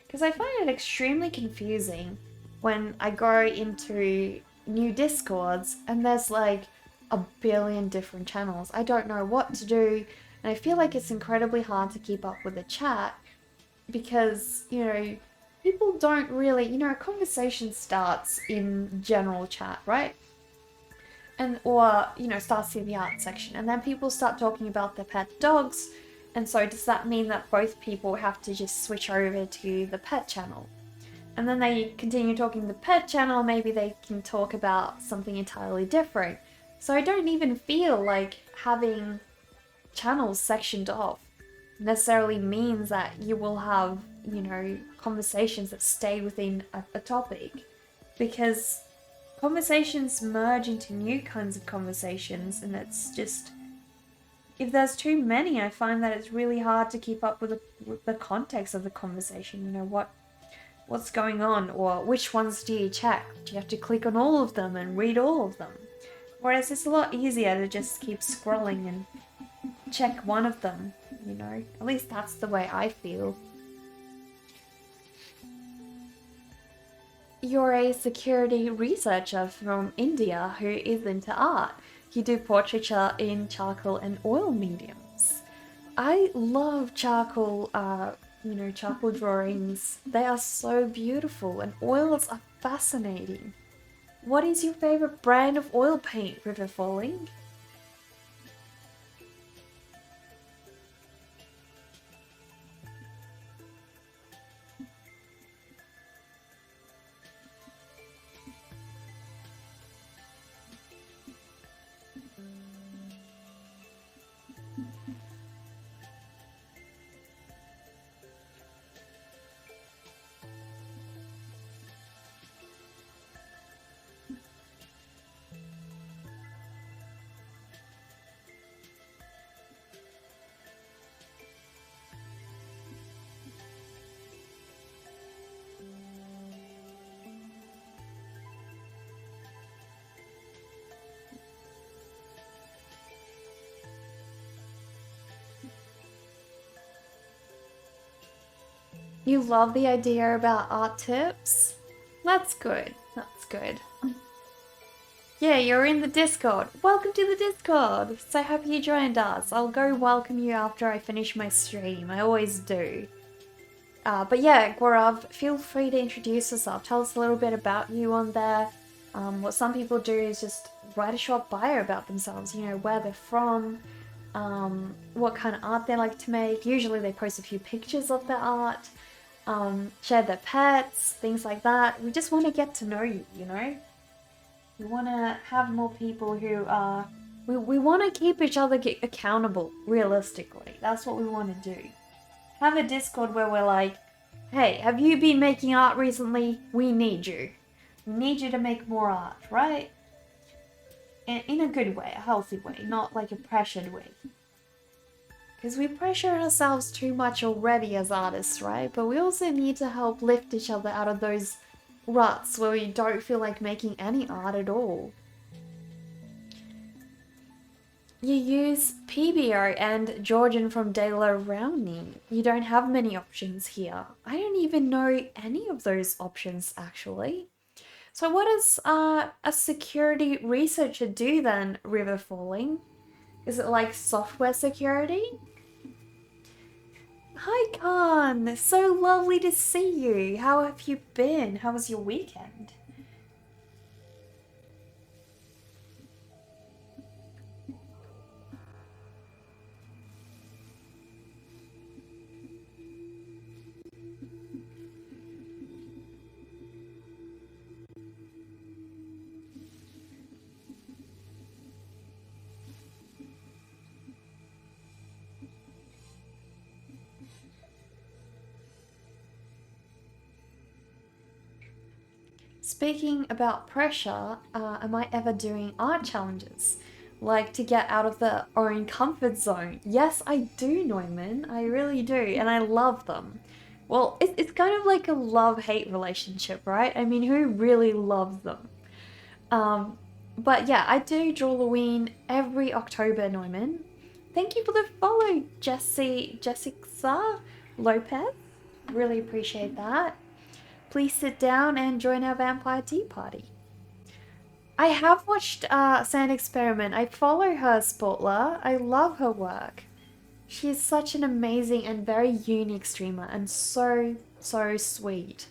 Because I find it extremely confusing when I go into new Discords and there's like a billion different channels. I don't know what to do, and I feel like it's incredibly hard to keep up with the chat because, you know, people don't really, you know, a conversation starts in general chat, right? And or, you know, starts in the art section, and then people start talking about their pet dogs. And so does that mean that both people have to just switch over to the pet channel? And then they continue talking the pet channel, maybe they can talk about something entirely different. So I don't even feel like having channels sectioned off necessarily means that you will have, you know, conversations that stay within a topic. Because conversations merge into new kinds of conversations, and it's just, if there's too many, I find that it's really hard to keep up with the context of the conversation. You know, what's going on, or which ones do you check? Do you have to click on all of them and read all of them? Whereas it's a lot easier to just keep scrolling and check one of them, you know? At least that's the way I feel. You're a security researcher from India who is into art. You do portraiture in charcoal and oil mediums. I love charcoal, charcoal drawings. They are so beautiful, and oils are fascinating. What is your favorite brand of oil paint, River Falling? You love the idea about art tips? That's good. That's good. Yeah, you're in the Discord. Welcome to the Discord. So happy you joined us. I'll go welcome you after I finish my stream. I always do. But yeah, Gaurav, feel free to introduce yourself. Tell us a little bit about you on there. What some people do is just write a short bio about themselves, you know, where they're from, what kind of art they like to make. Usually they post a few pictures of their art, share their pets, things like that. We just want to get to know you, you know? We want to have more people who are... We want to keep each other accountable, realistically. That's what we want to do. Have a Discord where we're like, hey, have you been making art recently? We need you. We need you to make more art, right? In a good way, a healthy way, not like a pressured way. Because we pressure ourselves too much already as artists, right? But we also need to help lift each other out of those ruts where we don't feel like making any art at all. You use PBO and Georgian from De La Rowney. You don't have many options here. I don't even know any of those options, actually. So what does a security researcher do then, River Falling? Is it like software security? Hi, Khan! So lovely to see you. How have you been? How was your weekend? Speaking about pressure, am I ever doing art challenges? Like to get out of their own comfort zone? Yes, I do, Neumann. I really do, and I love them. Well, it's kind of like a love-hate relationship, right? I mean, who really loves them? Um, but yeah, I do Drawloween every October, Neumann. Thank you for the follow, Jessica Lopez. Really appreciate that. Please sit down and join our vampire tea party. I have watched Sand Experiment. I follow her, Sportler. I love her work. She is such an amazing and very unique streamer and so, so sweet.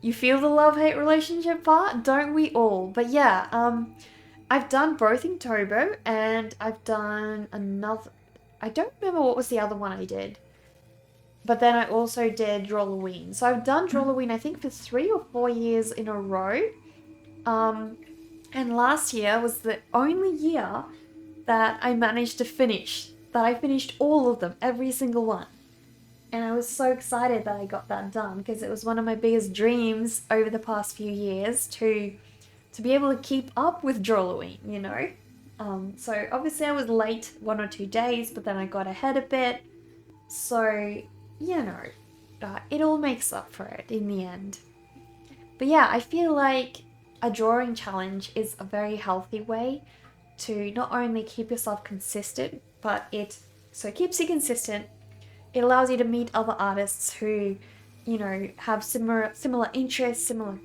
You feel the love-hate relationship part? Don't we all? But yeah, I've done both in Tobo and I've done another... I don't remember what was the other one I did. But then I also did Drawloween. So I've done Drawloween I think for 3 or 4 years in a row. And last year was the only year that I managed to finish. That I finished all of them, every single one. And I was so excited that I got that done because it was one of my biggest dreams over the past few years to be able to keep up with Drawloween, you know? So obviously I was late 1 or 2 days, but then I got ahead a bit. So, you know, it all makes up for it in the end. But yeah, I feel like a drawing challenge is a very healthy way to not only keep yourself consistent, but it keeps you consistent. It allows you to meet other artists who, you know, have similar interests, similar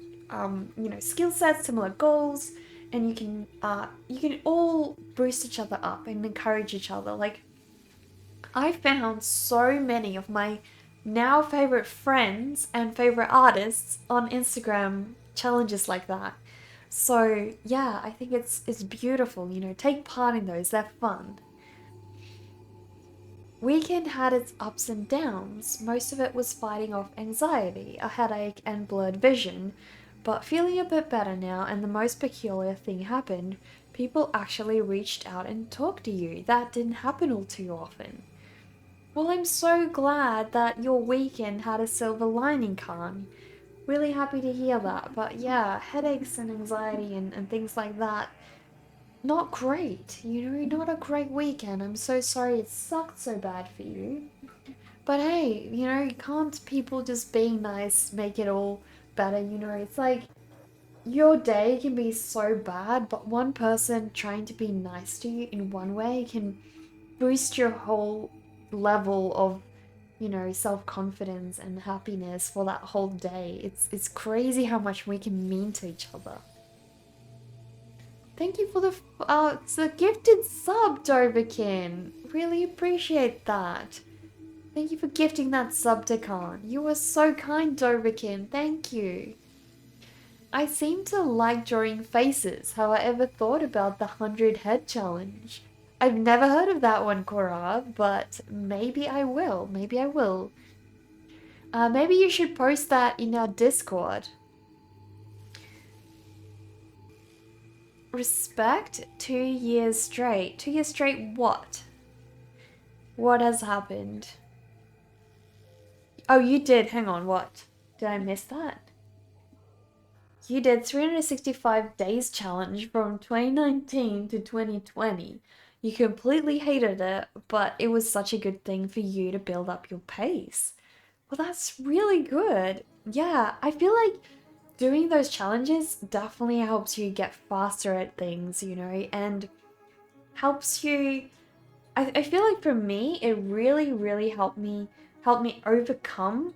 skill sets, similar goals, and you can all boost each other up and encourage each other. Like, I found so many of my now favorite friends and favorite artists on Instagram challenges like that. So yeah, I think it's beautiful, you know, take part in those, they're fun. Weekend had its ups and downs. Most of it was fighting off anxiety, a headache, and blurred vision, but feeling a bit better now, and the most peculiar thing happened. People actually reached out and talked to you. That didn't happen all too often. Well, I'm so glad that your weekend had a silver lining, Khan. Really happy to hear that. But yeah, headaches and anxiety and things like that, not great. You know, not a great weekend. I'm so sorry it sucked so bad for you. But hey, you know, can't people just being nice make it all better? You know, it's like your day can be so bad, but one person trying to be nice to you in one way can boost your whole level of, you know, self-confidence and happiness for that whole day. It's crazy how much we can mean to each other. Thank you for the gifted sub, Doverkin. Really appreciate that. Thank you for gifting that sub to Khan. You were so kind, Doverkin. Thank you. I seem to like drawing faces. Have I ever thought about the 100 head challenge? I've never heard of that one, Cora, but maybe I will. Maybe I will. Maybe you should post that in our Discord. Respect? 2 years straight. 2 years straight what? What has happened? Oh, you did. Hang on, what? Did I miss that? You did 365 days challenge from 2019 to 2020. You completely hated it, but it was such a good thing for you to build up your pace. Well, that's really good. Yeah, I feel like doing those challenges definitely helps you get faster at things, you know, and helps you... I feel like for me, it really, really helped me overcome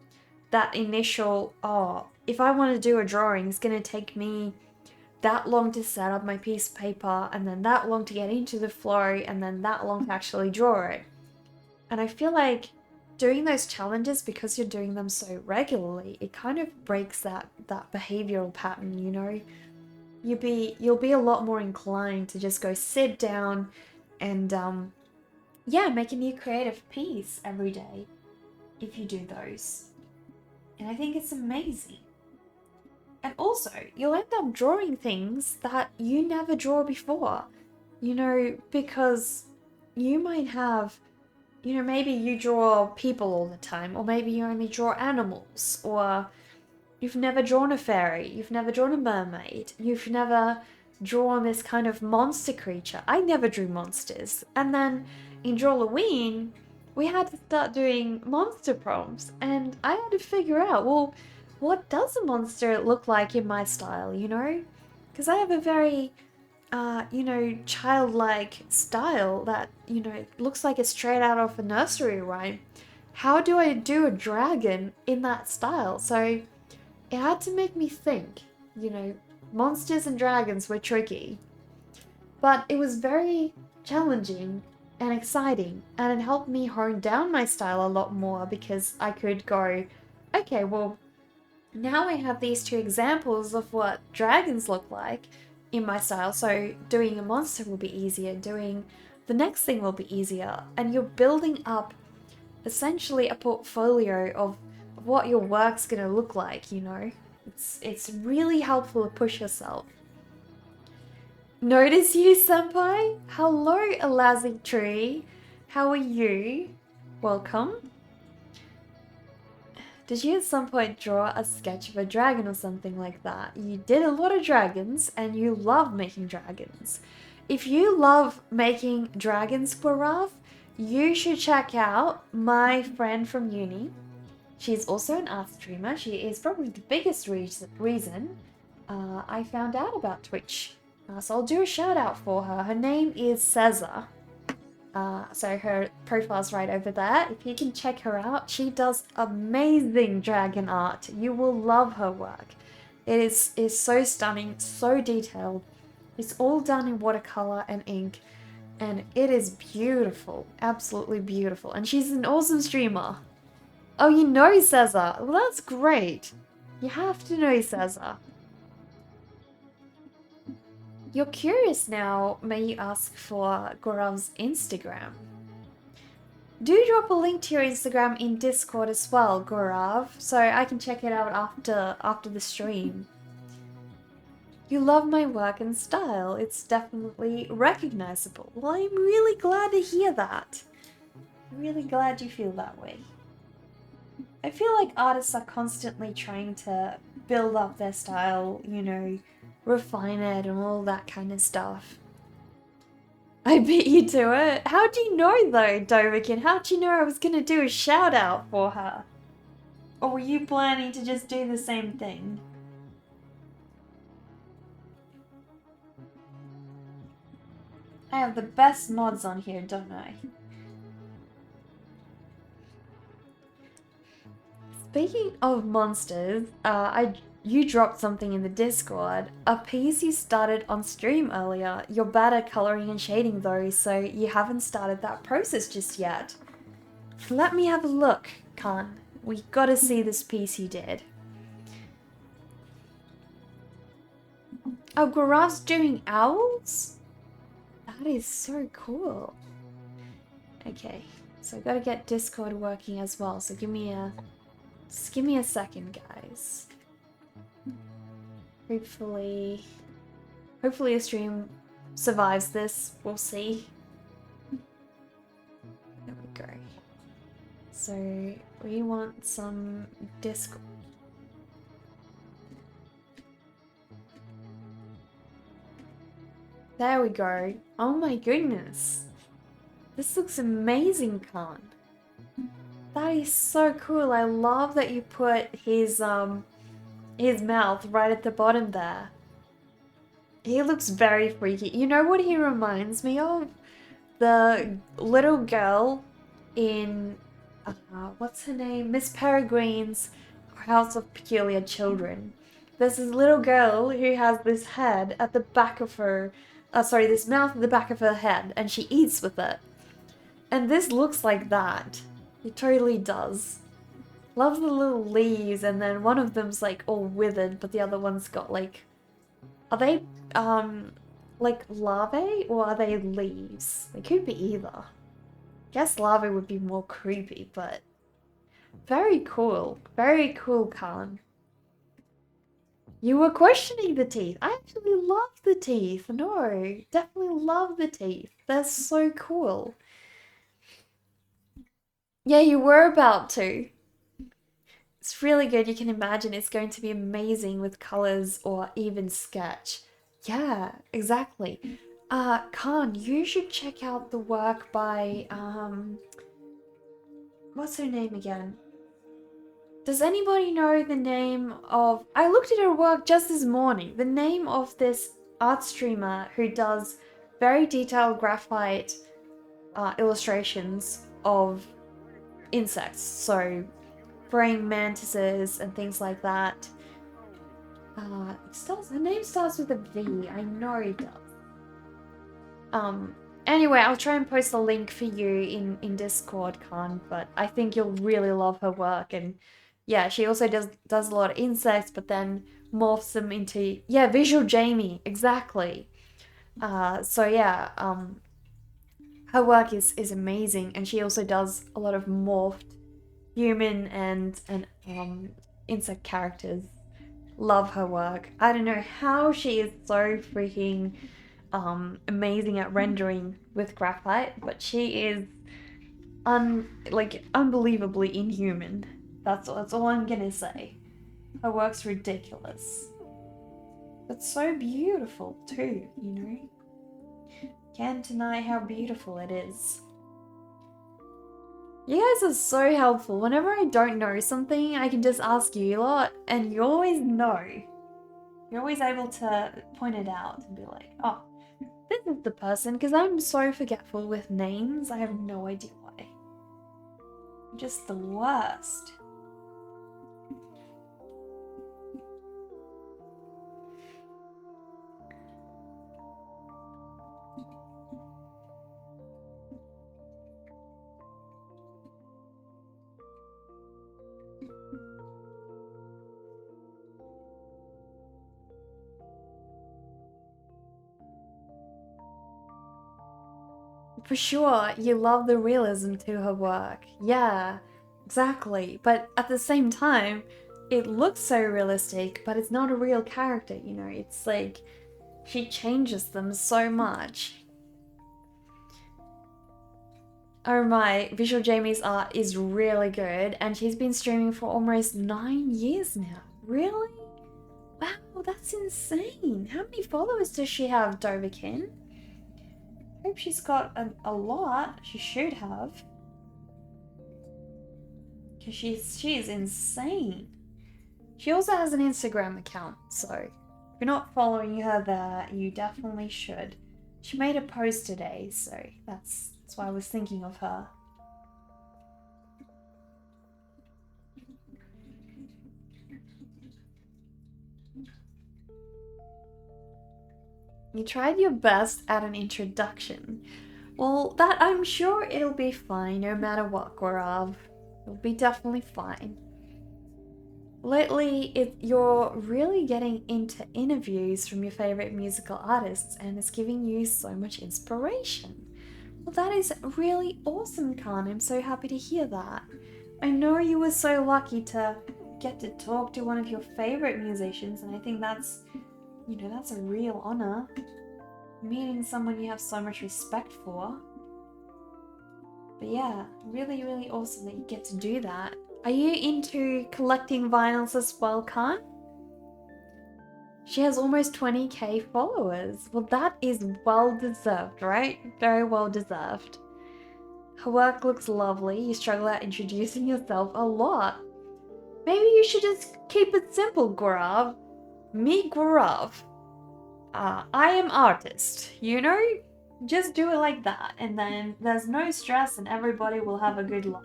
that initial, oh, if I want to do a drawing, it's going to take me that long to set up my piece of paper, and then that long to get into the flow, and then that long to actually draw it. And I feel like doing those challenges, because you're doing them so regularly, it kind of breaks that behavioral pattern, you know? You'll be a lot more inclined to just go sit down and yeah, make a new creative piece every day if you do those. And I think it's amazing. And also, you'll end up drawing things that you never draw before. You know, because you might have, you know, maybe you draw people all the time, or maybe you only draw animals, or You've never drawn a fairy, you've never drawn a mermaid, you've never drawn this kind of monster creature. I never drew monsters. And then in Drawloween, we had to start doing monster prompts, and I had to figure out, well, what does a monster look like in my style, you know? Because I have a very, childlike style that, looks like it's straight out of a nursery rhyme. How do I do a dragon in that style? So it had to make me think, monsters and dragons were tricky. But it was very challenging and exciting, and it helped me hone down my style a lot more because I could go, okay, well, now I have these two examples of what dragons look like in my style, so doing a monster will be easier, doing the next thing will be easier, and you're building up essentially a portfolio of what your work's gonna look like, It's really helpful to push yourself. Notice you, senpai? Hello, Elazi Tree. How are you? Welcome. Did you at some point draw a sketch of a dragon or something like that? You did a lot of dragons and you love making dragons. If you love making dragons, Guarav, you should check out my friend from uni. She's also an art streamer. She is probably the biggest reason I found out about Twitch. So I'll do a shout out for her. Her name is Cesar. So her profile's right over there. If you can check her out, she does amazing dragon art. You will love her work. It is so stunning, so detailed. It's all done in watercolor and ink, and it is beautiful, absolutely beautiful. And she's an awesome streamer. Oh, you know Cesar? Well, that's great. You have to know Cesar. You're curious now, may you ask for Gorav's Instagram? Do drop a link to your Instagram in Discord as well, Gorav, so I can check it out after the stream. You love my work and style. It's definitely recognizable. Well, I'm really glad to hear that. I'm really glad you feel that way. I feel like artists are constantly trying to build up their style, refine it and all that kind of stuff. I beat you to it. How'd you know though, Dovikin? How'd you know I was gonna do a shout out for her? Or were you planning to just do the same thing? I have the best mods on here, don't I? Speaking of monsters, you dropped something in the Discord. A piece you started on stream earlier. You're bad at coloring and shading though, so you haven't started that process just yet. Let me have a look, Khan. We gotta see this piece you did. Oh, Gurav's doing owls? That is so cool. Okay, so I gotta get Discord working as well, so just give me a second, guys. Hopefully the stream survives this. We'll see. There we go. So we want some Discord. There we go. Oh my goodness. This looks amazing, Khan. That is so cool. I love that you put his mouth right at the bottom there. He looks very freaky. You know what he reminds me of? The little girl in, what's her name? Miss Peregrine's House of Peculiar Children. There's this little girl who has this head at the back of her, this mouth at the back of her head, and she eats with it. And this looks like that. It totally does. Love the little leaves, and then one of them's like all withered, but the other one's got like... Are they, like larvae, or are they leaves? They could be either. Guess larvae would be more creepy, but... Very cool. Very cool, Khan. You were questioning the teeth. I actually love the teeth. No, definitely love the teeth. They're so cool. Yeah, you were about to. It's really good. You can imagine it's going to be amazing with colors or even sketch. Yeah, exactly. Khan, you should check out the work by, what's her name again? Does anybody know the name of... I looked at her work just this morning. The name of this art streamer who does very detailed graphite illustrations of insects. So, praying mantises and things like that. Her name starts with a V. I know it does. Anyway, I'll try and post a link for you in Discord, Khan, but I think you'll really love her work. And yeah, she also does a lot of insects, but then morphs them into, yeah, Visual Jamie, exactly. So yeah, her work is amazing, and she also does a lot of morphed human and insect characters. Love her work. I don't know how she is so freaking amazing at rendering with graphite, but she is unbelievably inhuman. That's all I'm gonna say. Her work's ridiculous. But so beautiful too, you know? Can't deny how beautiful it is. You guys are so helpful. Whenever I don't know something, I can just ask you a lot, and you always know. You're always able to point it out and be like, oh, this is the person, because I'm so forgetful with names, I have no idea why. I'm just the worst. For sure, you love the realism to her work. Yeah, exactly. But at the same time, it looks so realistic, but it's not a real character, you know? It's like, she changes them so much. Oh my, Visual Jamie's art is really good, and she's been streaming for almost 9 years now. Really? Wow, that's insane. How many followers does she have, Doverkin? Hope she's got a lot. She should have. Because she's insane. She also has an Instagram account, so if you're not following her there, you definitely should. She made a post today, so that's why I was thinking of her. You tried your best at an introduction. Well, that I'm sure it'll be fine no matter what, Gaurav. It'll be definitely fine. Lately, you're really getting into interviews from your favorite musical artists, and it's giving you so much inspiration. Well, that is really awesome, Khan. I'm so happy to hear that. I know you were so lucky to get to talk to one of your favorite musicians, and I think that's, you know, that's a real honor. Meeting someone you have so much respect for. But yeah, really, really awesome that you get to do that. Are you into collecting vinyls as well, Khan? She has almost 20k followers. Well, that is well deserved, right? Very well deserved. Her work looks lovely. You struggle at introducing yourself a lot. Maybe you should just keep it simple, Gaurav. Me, Gaurav. I am artist, you know? Just do it like that, and then there's no stress and everybody will have a good laugh.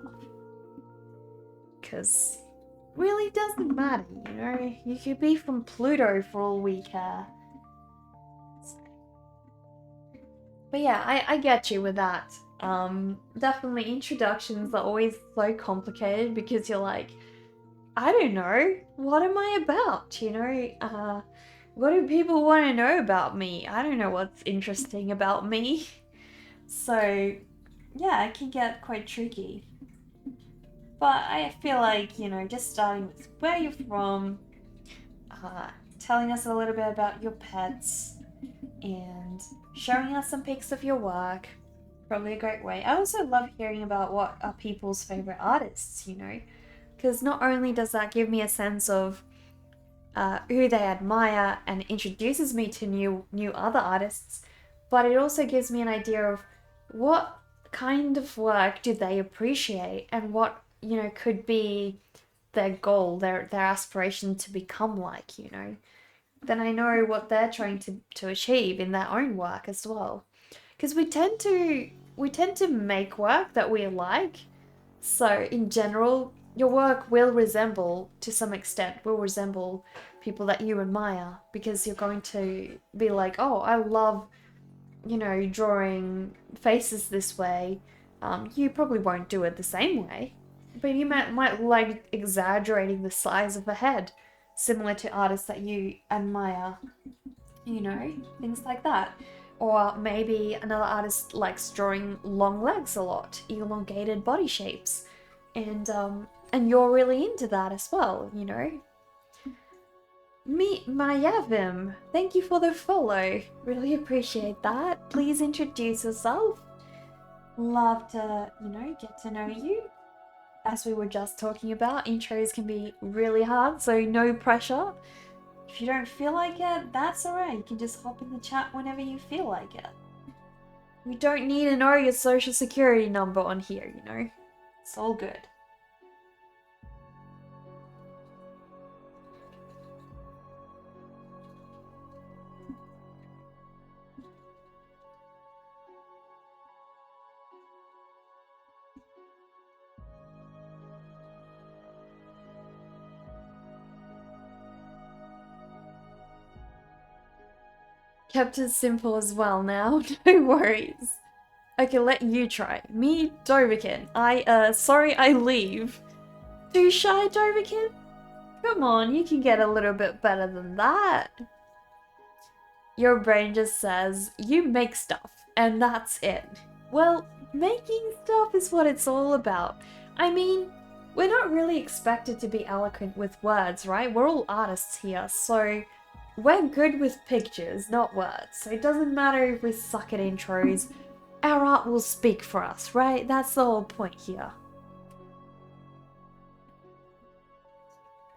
Because really doesn't matter, you know? You could be from Pluto for all we care. But yeah, I get you with that. Definitely introductions are always so complicated because you're like, I don't know, what am I about, you know? What do people want to know about me? I don't know what's interesting about me. So, yeah, it can get quite tricky. But I feel like, you know, just starting with where you're from, telling us a little bit about your pets, and showing us some pics of your work, probably a great way. I also love hearing about what are people's favorite artists, you know. because not only does that give me a sense of who they admire and introduces me to new other artists, but it also gives me an idea of what kind of work do they appreciate and what, you know, could be their goal, their aspiration to become like, you know. Then I know what they're trying to achieve in their own work as well. Because we tend to make work that we like. So in general, your work will resemble, to some extent, will resemble people that you admire, because you're going to be like, oh, I love, you know, drawing faces this way. You probably won't do it the same way, but you might like exaggerating the size of a head, similar to artists that you admire, you know, things like that. Or maybe another artist likes drawing long legs a lot, elongated body shapes, and you're really into that as well, you know. Meet Mayavim. Thank you for the follow. Really appreciate that. Please introduce yourself. Love to, you know, get to know you. As we were just talking about, intros can be really hard, so no pressure. If you don't feel like it, that's alright. You can just hop in the chat whenever you feel like it. We don't need to know your social security number on here, you know. It's all good. Kept it simple as well now, no worries. I can let you try. Me, Doverkin. Sorry I leave. Too shy, Doverkin? Come on, you can get a little bit better than that. Your brain just says, you make stuff, and that's it. Well, making stuff is what it's all about. I mean, we're not really expected to be eloquent with words, right? We're all artists here, so we're good with pictures, not words. So it doesn't matter if we suck at intros. Our art will speak for us, right? That's the whole point here.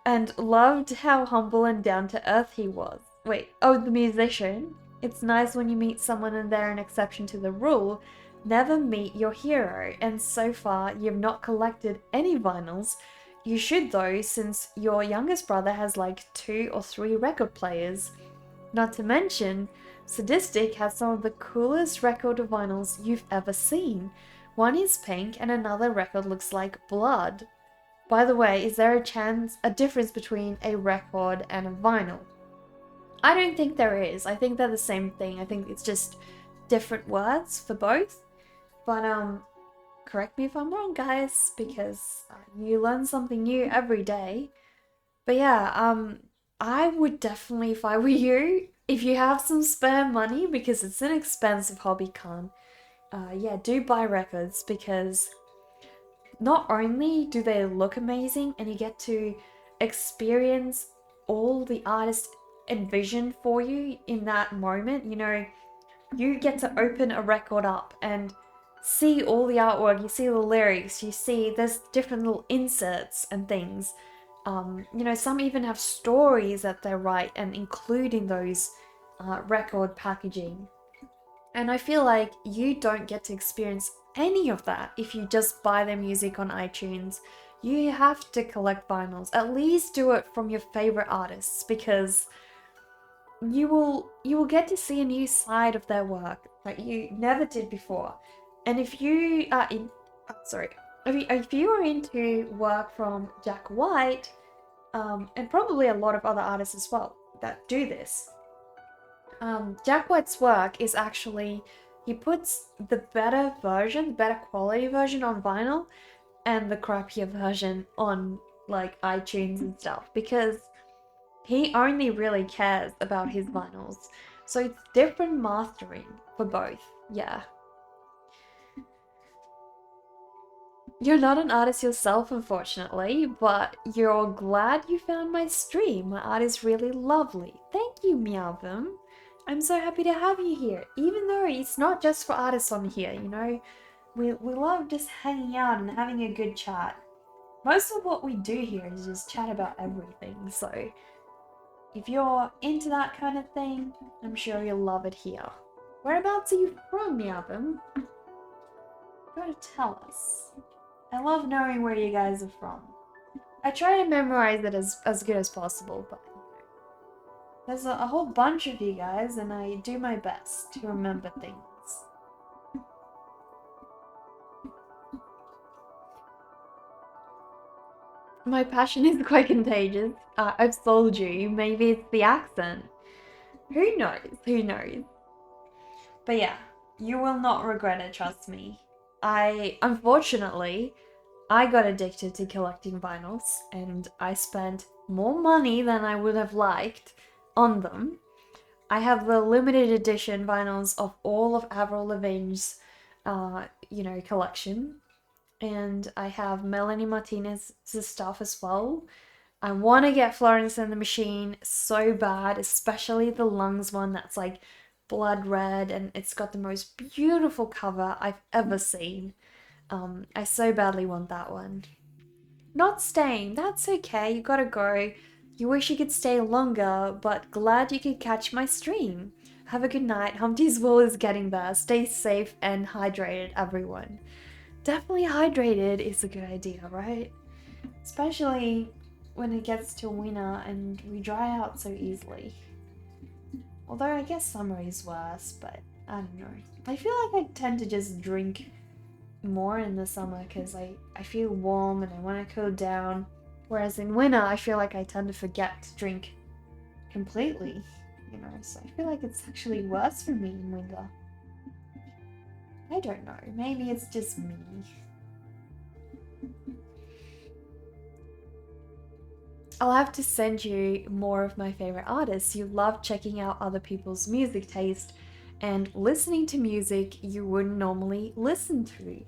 And loved how humble and down to earth he was. Wait, oh, the musician. It's nice when you meet someone and they're an exception to the rule. Never meet your hero, and so far you've not collected any vinyls. You should though, since your youngest brother has like 2 or 3 record players. Not to mention, Sadistic has some of the coolest record vinyls you've ever seen. One is pink and another record looks like blood. By the way, is there a difference between a record and a vinyl? I don't think there is. I think they're the same thing. I think it's just different words for both. But correct me if I'm wrong, guys, because you learn something new every day. But yeah, I would definitely, if I were you, if you have some spare money, because it's an expensive hobby, yeah, do buy records, because not only do they look amazing and you get to experience all the artist envisioned for you in that moment, you know, you get to open a record up and see all the artwork, you see the lyrics, you see there's different little inserts and things. You know, some even have stories that they write and include in those record packaging. And I feel like you don't get to experience any of that if you just buy their music on iTunes. You have to collect vinyls. At least do it from your favorite artists, because you will get to see a new side of their work that you never did before. And if you are if you are into work from Jack White, and probably a lot of other artists as well that do this, Jack White's work is actually, he puts the better quality version on vinyl, and the crappier version on like iTunes and stuff, because he only really cares about his vinyls. So it's different mastering for both, yeah. You're not an artist yourself, unfortunately, but you're glad you found my stream. My art is really lovely. Thank you, Meowvim. I'm so happy to have you here, even though it's not just for artists on here, you know? We love just hanging out and having a good chat. Most of what we do here is just chat about everything, so if you're into that kind of thing, I'm sure you'll love it here. Whereabouts are you from, Yavim? Gotta tell us. I love knowing where you guys are from. I try to memorize it as good as possible, but there's a whole bunch of you guys, and I do my best to remember things. My passion is quite contagious. I've told you, maybe it's the accent. Who knows? Who knows? But yeah, you will not regret it, trust me. Unfortunately, I got addicted to collecting vinyls, and I spent more money than I would have liked on them. I have the limited edition vinyls of all of Avril Lavigne's, collection, and I have Melanie Martinez's stuff as well. I want to get Florence and the Machine so bad, especially the Lungs one that's like blood red and it's got the most beautiful cover I've ever seen. I so badly want that one. Not staying, that's okay, you gotta go. You wish you could stay longer, but glad you could catch my stream. Have a good night. Humpty's Wool is getting there. Stay safe and hydrated, everyone. Definitely hydrated is a good idea, right? Especially when it gets to winter and we dry out so easily. Although I guess summer is worse, but I don't know. I feel like I tend to just drink more in the summer because I feel warm and I want to cool down. Whereas in winter, I feel like I tend to forget to drink completely, so I feel like it's actually worse for me in winter. I don't know, maybe it's just me. I'll have to send you more of my favorite artists. You love checking out other people's music taste and listening to music you wouldn't normally listen to.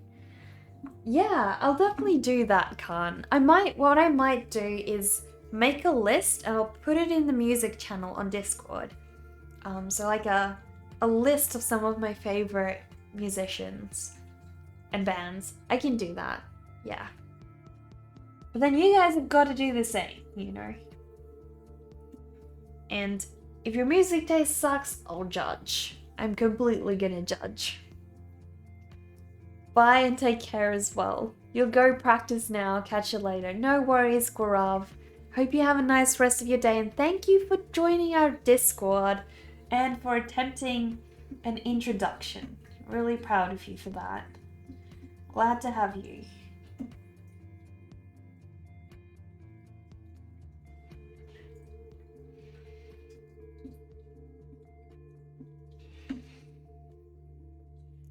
Yeah, I'll definitely do that, Khan. What I might do is make a list and I'll put it in the music channel on Discord. So like a list of some of my favorite musicians and bands. I can do that, yeah. But then you guys have got to do the same, And if your music taste sucks, I'll judge. I'm completely gonna judge. Bye and take care as well. You'll go practice now, catch you later. No worries, Gaurav. Hope you have a nice rest of your day and thank you for joining our Discord and for attempting an introduction. Really proud of you for that. Glad to have you.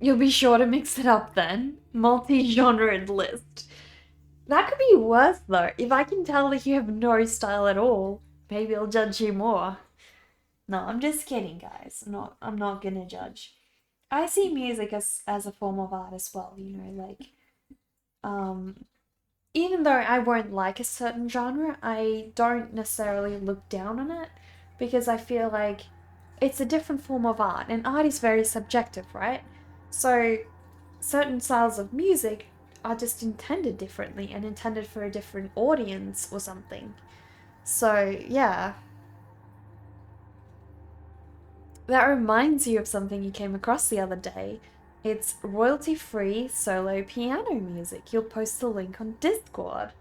You'll be sure to mix it up then. Multi-genred list. That could be worse though. If I can tell that you have no style at all, maybe I'll judge you more. No, I'm just kidding, guys. I'm not gonna judge. I see music as a form of art as well, even though I won't like a certain genre, I don't necessarily look down on it because I feel like it's a different form of art, and art is very subjective, right? So certain styles of music are just intended differently and intended for a different audience or something. So, yeah. That reminds you of something you came across the other day. It's royalty-free solo piano music. You'll post the link on Discord.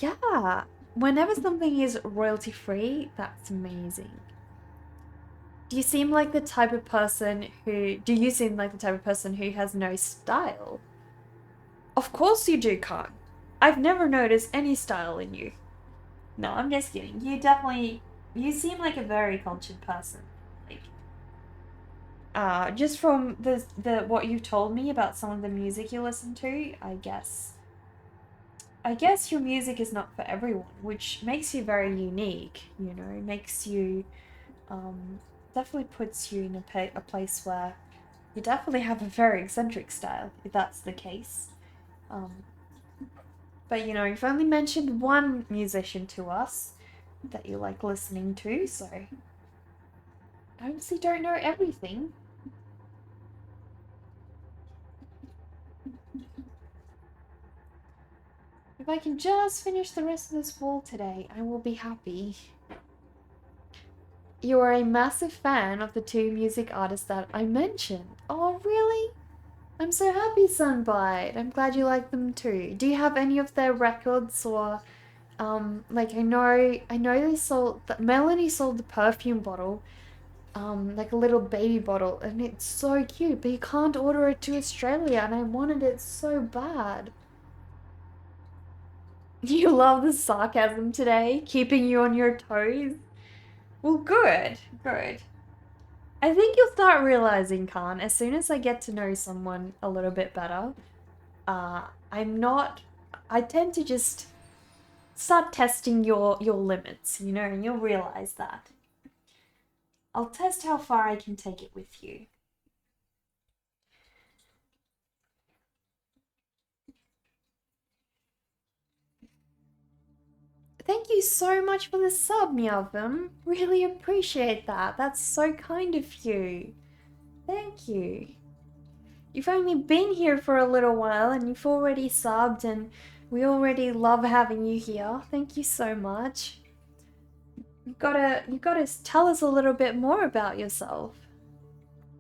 Yeah, whenever something is royalty-free, that's amazing. Do you seem like the type of person who has no style? Of course you do, Khan. I've never noticed any style in you. No, I'm just kidding. You seem like a very cultured person. Just from the what you've told me about some of the music you listen to, I guess your music is not for everyone, which makes you very unique, makes you, definitely puts you in a place where you definitely have a very eccentric style, if that's the case. But you've only mentioned one musician to us that you like listening to, so I obviously don't know everything. If I can just finish the rest of this wall today, I will be happy. You are a massive fan of the two music artists that I mentioned. Oh, really? I'm so happy, Sunbite. I'm glad you like them too. Do you have any of their records or, like I know they sold, Melanie sold the perfume bottle, like a little baby bottle, and it's so cute, but you can't order it to Australia, and I wanted it so bad. You love the sarcasm today, keeping you on your toes? Well, good, good. I think you'll start realizing, Khan, as soon as I get to know someone a little bit better, I tend to just start testing your limits, you know, and you'll realize that. I'll test how far I can take it with you. Thank you so much for the sub, Meowvim. Really appreciate that. That's so kind of you. Thank you. You've only been here for a little while and you've already subbed and we already love having you here. Thank you so much. You gotta tell us a little bit more about yourself.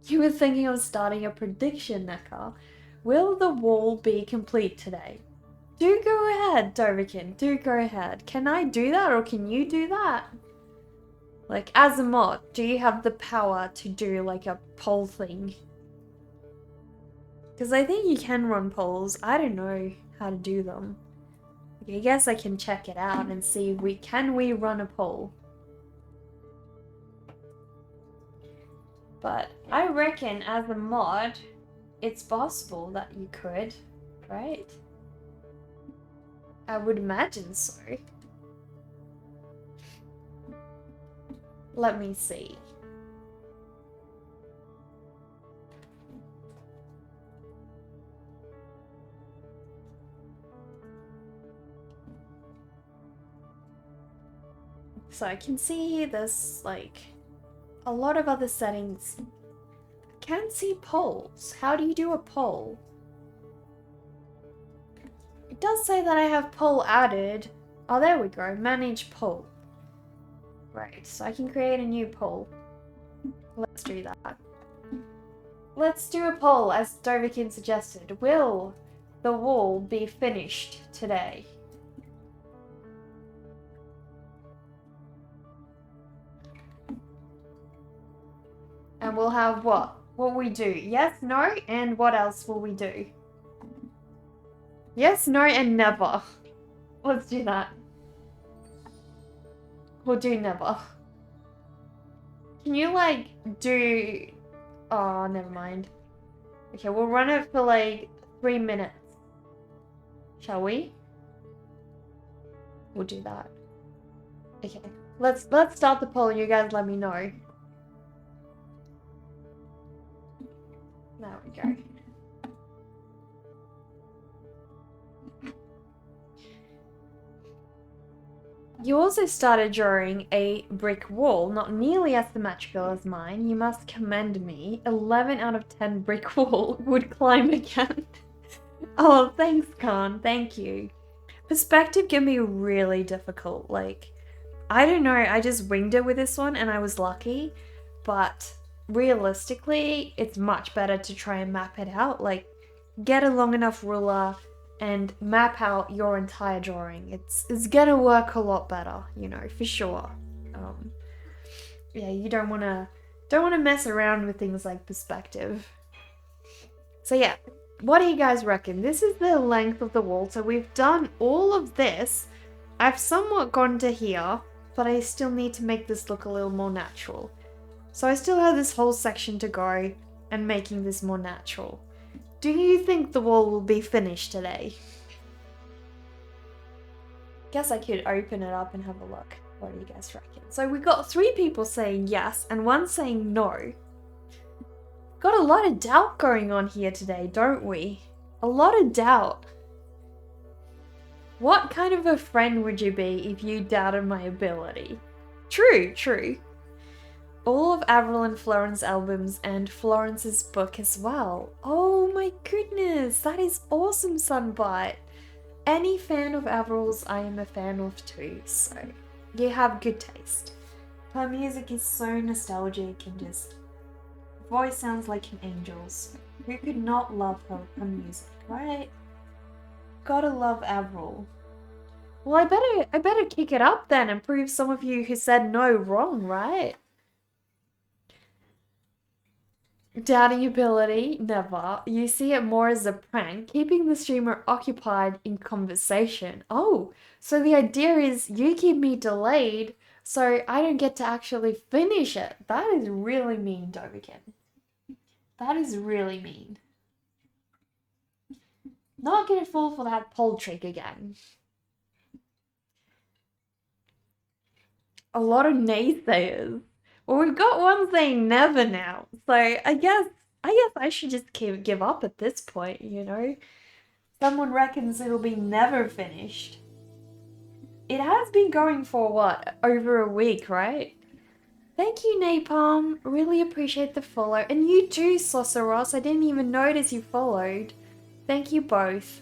You were thinking of starting a prediction, Necker. Will the wall be complete today? Do go ahead, Doverkin. Do go ahead. Can I do that or can you do that? Like, as a mod, do you have the power to do like a poll thing? Because I think you can run polls. I don't know how to do them. I guess I can check it out and see if can we run a poll. But I reckon as a mod, it's possible that you could, right? I would imagine so. Let me see. So I can see there's like a lot of other settings. I can't see polls. How do you do a poll? It does say that I have poll added. Oh, there we go. Manage poll. Right, so I can create a new poll. Let's do that. Let's do a poll as Doverkin suggested. Will the wall be finished today? And we'll have what? What we do? Yes, no, and what else will we do? Yes, no, and never. Let's do that. We'll do never. Can you, like, do... Oh, never mind. Okay, we'll run it for, like, 3 minutes. Shall we? We'll do that. Okay. Let's start the poll. You guys let me know. There we go. You also started drawing a brick wall, not nearly as symmetrical as mine. You must commend me. 11 out of 10 brick wall would climb again. Oh, thanks, Khan. Thank you. Perspective can be really difficult. Like, I don't know. I just winged it with this one and I was lucky. But realistically, it's much better to try and map it out. Like, get a long enough ruler and map out your entire drawing. It's gonna work a lot better, you know, for sure. Yeah, you don't wanna mess around with things like perspective. So yeah, what do you guys reckon? This is the length of the wall, so we've done all of this. I've somewhat gone to here, but I still need to make this look a little more natural. So I still have this whole section to go and making this more natural. Do you think the wall will be finished today? Guess I could open it up and have a look. What do you guys reckon? So we got 3 people saying yes and 1 saying no. Got a lot of doubt going on here today, don't we? A lot of doubt. What kind of a friend would you be if you doubted my ability? True, true. All of Avril and Florence's albums and Florence's book as well. Oh my goodness, that is awesome, Sunbite. Any fan of Avril's, I am a fan of too, so you have good taste. Her music is so nostalgic and just voice sounds like an angel's. Who could not love her music, right? Gotta love Avril. Well, I better kick it up then and prove some of you who said no wrong, right? Doubting ability, never. You see it more as a prank, keeping the streamer occupied in conversation. Oh, so the idea is you keep me delayed so I don't get to actually finish it. That is really mean, Dovikin. That is really mean. Not gonna fall for that poll trick again. A lot of naysayers. Well, we've got one saying never now, so I guess I should just give up at this point, you know? Someone reckons it'll be never finished. It has been going for what? Over a week, right? Thank you, Napalm. Really appreciate the follow. And you too, Sauceros. I didn't even notice you followed. Thank you both.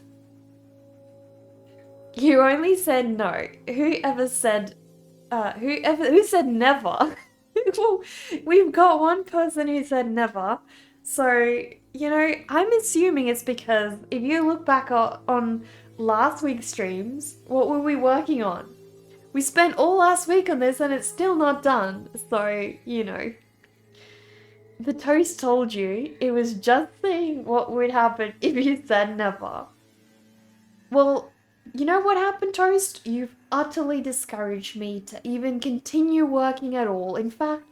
You only said no. Who said never? Well, we've got one person who said never. So, you know, I'm assuming it's because if you look back on last week's streams, what were we working on? We spent all last week on this and it's still not done. So, you know. The toast told you it was just saying what would happen if you said never. Well, you know what happened, Toast? You've utterly discouraged me to even continue working at all. In fact,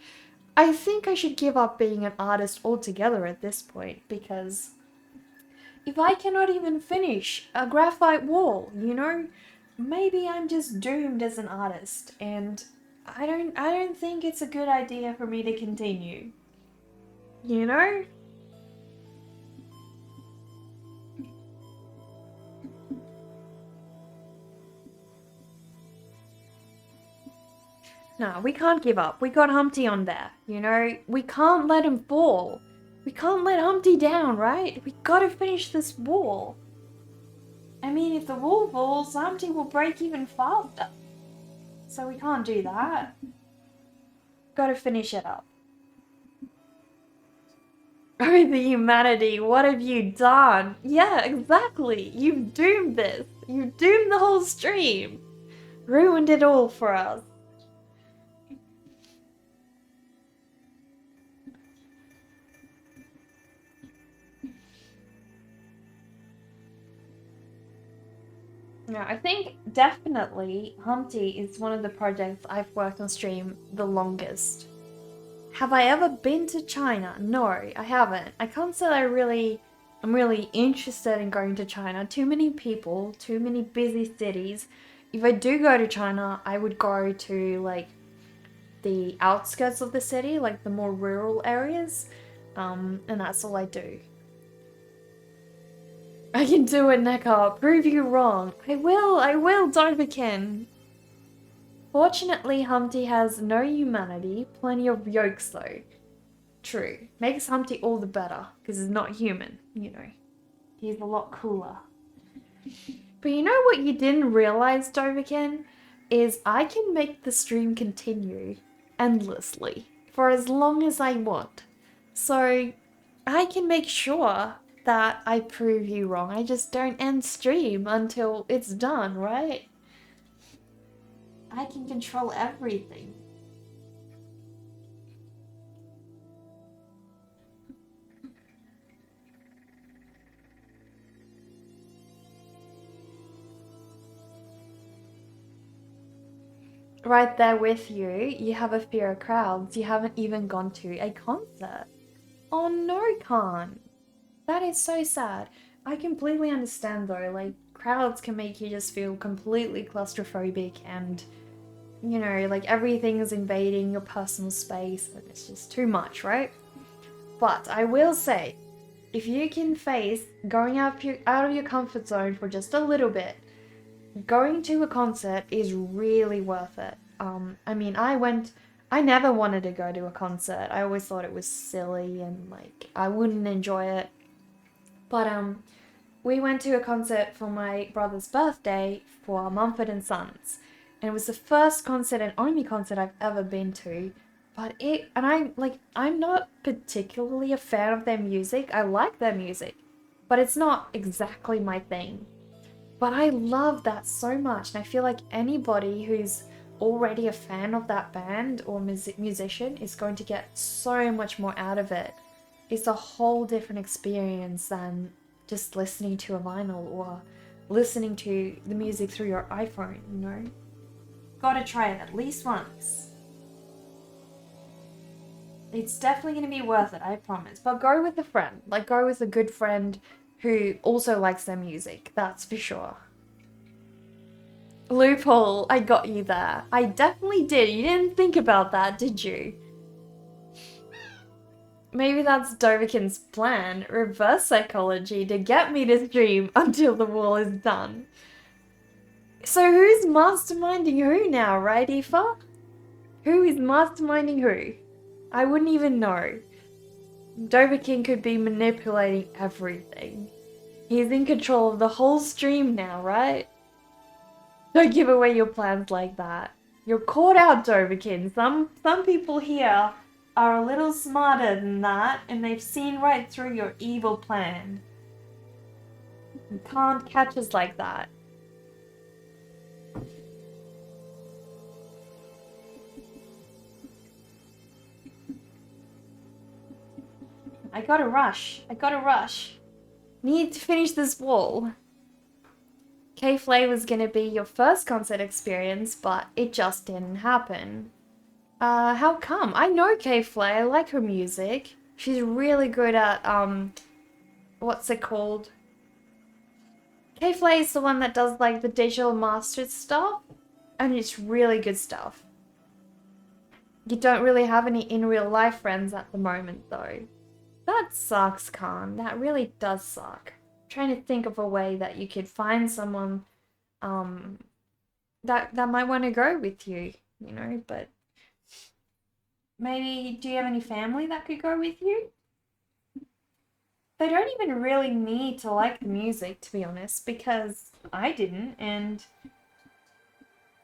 I think I should give up being an artist altogether at this point, because if I cannot even finish a graphite wall, you know, maybe I'm just doomed as an artist, and I don't think it's a good idea for me to continue. You know? No, we can't give up. We got Humpty on there, you know? We can't let him fall. We can't let Humpty down, right? We gotta finish this wall. I mean, if the wall falls, Humpty will break even faster. So we can't do that. Gotta finish it up. Oh, the humanity, what have you done? Yeah, exactly. You've doomed this. You've doomed the whole stream. Ruined it all for us. Yeah, I think definitely Humpty is one of the projects I've worked on stream the longest. Have I ever been to China? No, I haven't. I can't say I'm really interested in going to China. Too many people, too many busy cities. If I do go to China, I would go to like the outskirts of the city, like the more rural areas. And that's all I do. I can do it, Neckar. Prove you wrong. I will, Doverkin. Fortunately, Humpty has no humanity, plenty of yolks though. True. Makes Humpty all the better, because he's not human, you know. He's a lot cooler. But you know what you didn't realize, Doverkin? Is I can make the stream continue endlessly for as long as I want. So I can make sure that I prove you wrong. I just don't end stream until it's done, right? I can control everything. Right there with you, you have a fear of crowds. You haven't even gone to a concert. Oh no, Khan. That is so sad. I completely understand though, like, crowds can make you just feel completely claustrophobic and, you know, like everything's invading your personal space and it's just too much, right? But I will say, if you can face going out of your comfort zone for just a little bit, going to a concert is really worth it. I mean, I never wanted to go to a concert. I always thought it was silly and like I wouldn't enjoy it. But we went to a concert for my brother's birthday for Mumford and Sons. And it was the first concert and only concert I've ever been to. But I'm not particularly a fan of their music. I like their music, but it's not exactly my thing. But I love that so much, and I feel like anybody who's already a fan of that band or musician is going to get so much more out of it. It's a whole different experience than just listening to a vinyl or listening to the music through your iPhone, you know? Gotta try it at least once. It's definitely going to be worth it, I promise. But go with a friend. Like, go with a good friend who also likes their music. That's for sure. Loophole, I got you there. I definitely did. You didn't think about that, did you? Maybe that's Dovahkiin's plan. Reverse psychology to get me to stream until the wall is done. So who's masterminding who now, right, Aoife? Who is masterminding who? I wouldn't even know. Dovahkiin could be manipulating everything. He's in control of the whole stream now, right? Don't give away your plans like that. You're caught out, Dovahkiin. Some people here are a little smarter than that, and they've seen right through your evil plan. You can't catch us like that. I gotta rush. Need to finish this wall. K-Flay was gonna be your first concert experience, but it just didn't happen. How come? I know K-Flay, I like her music. She's really good at, what's it called? K-Flay is the one that does, like, the digital mastered stuff, and it's really good stuff. You don't really have any in real life friends at the moment, though. That sucks, Khan. That really does suck. I'm trying to think of a way that you could find someone that might want to go with you, you know, but maybe do you have any family that could go with you? They don't even really need to like the music, to be honest, because I didn't, and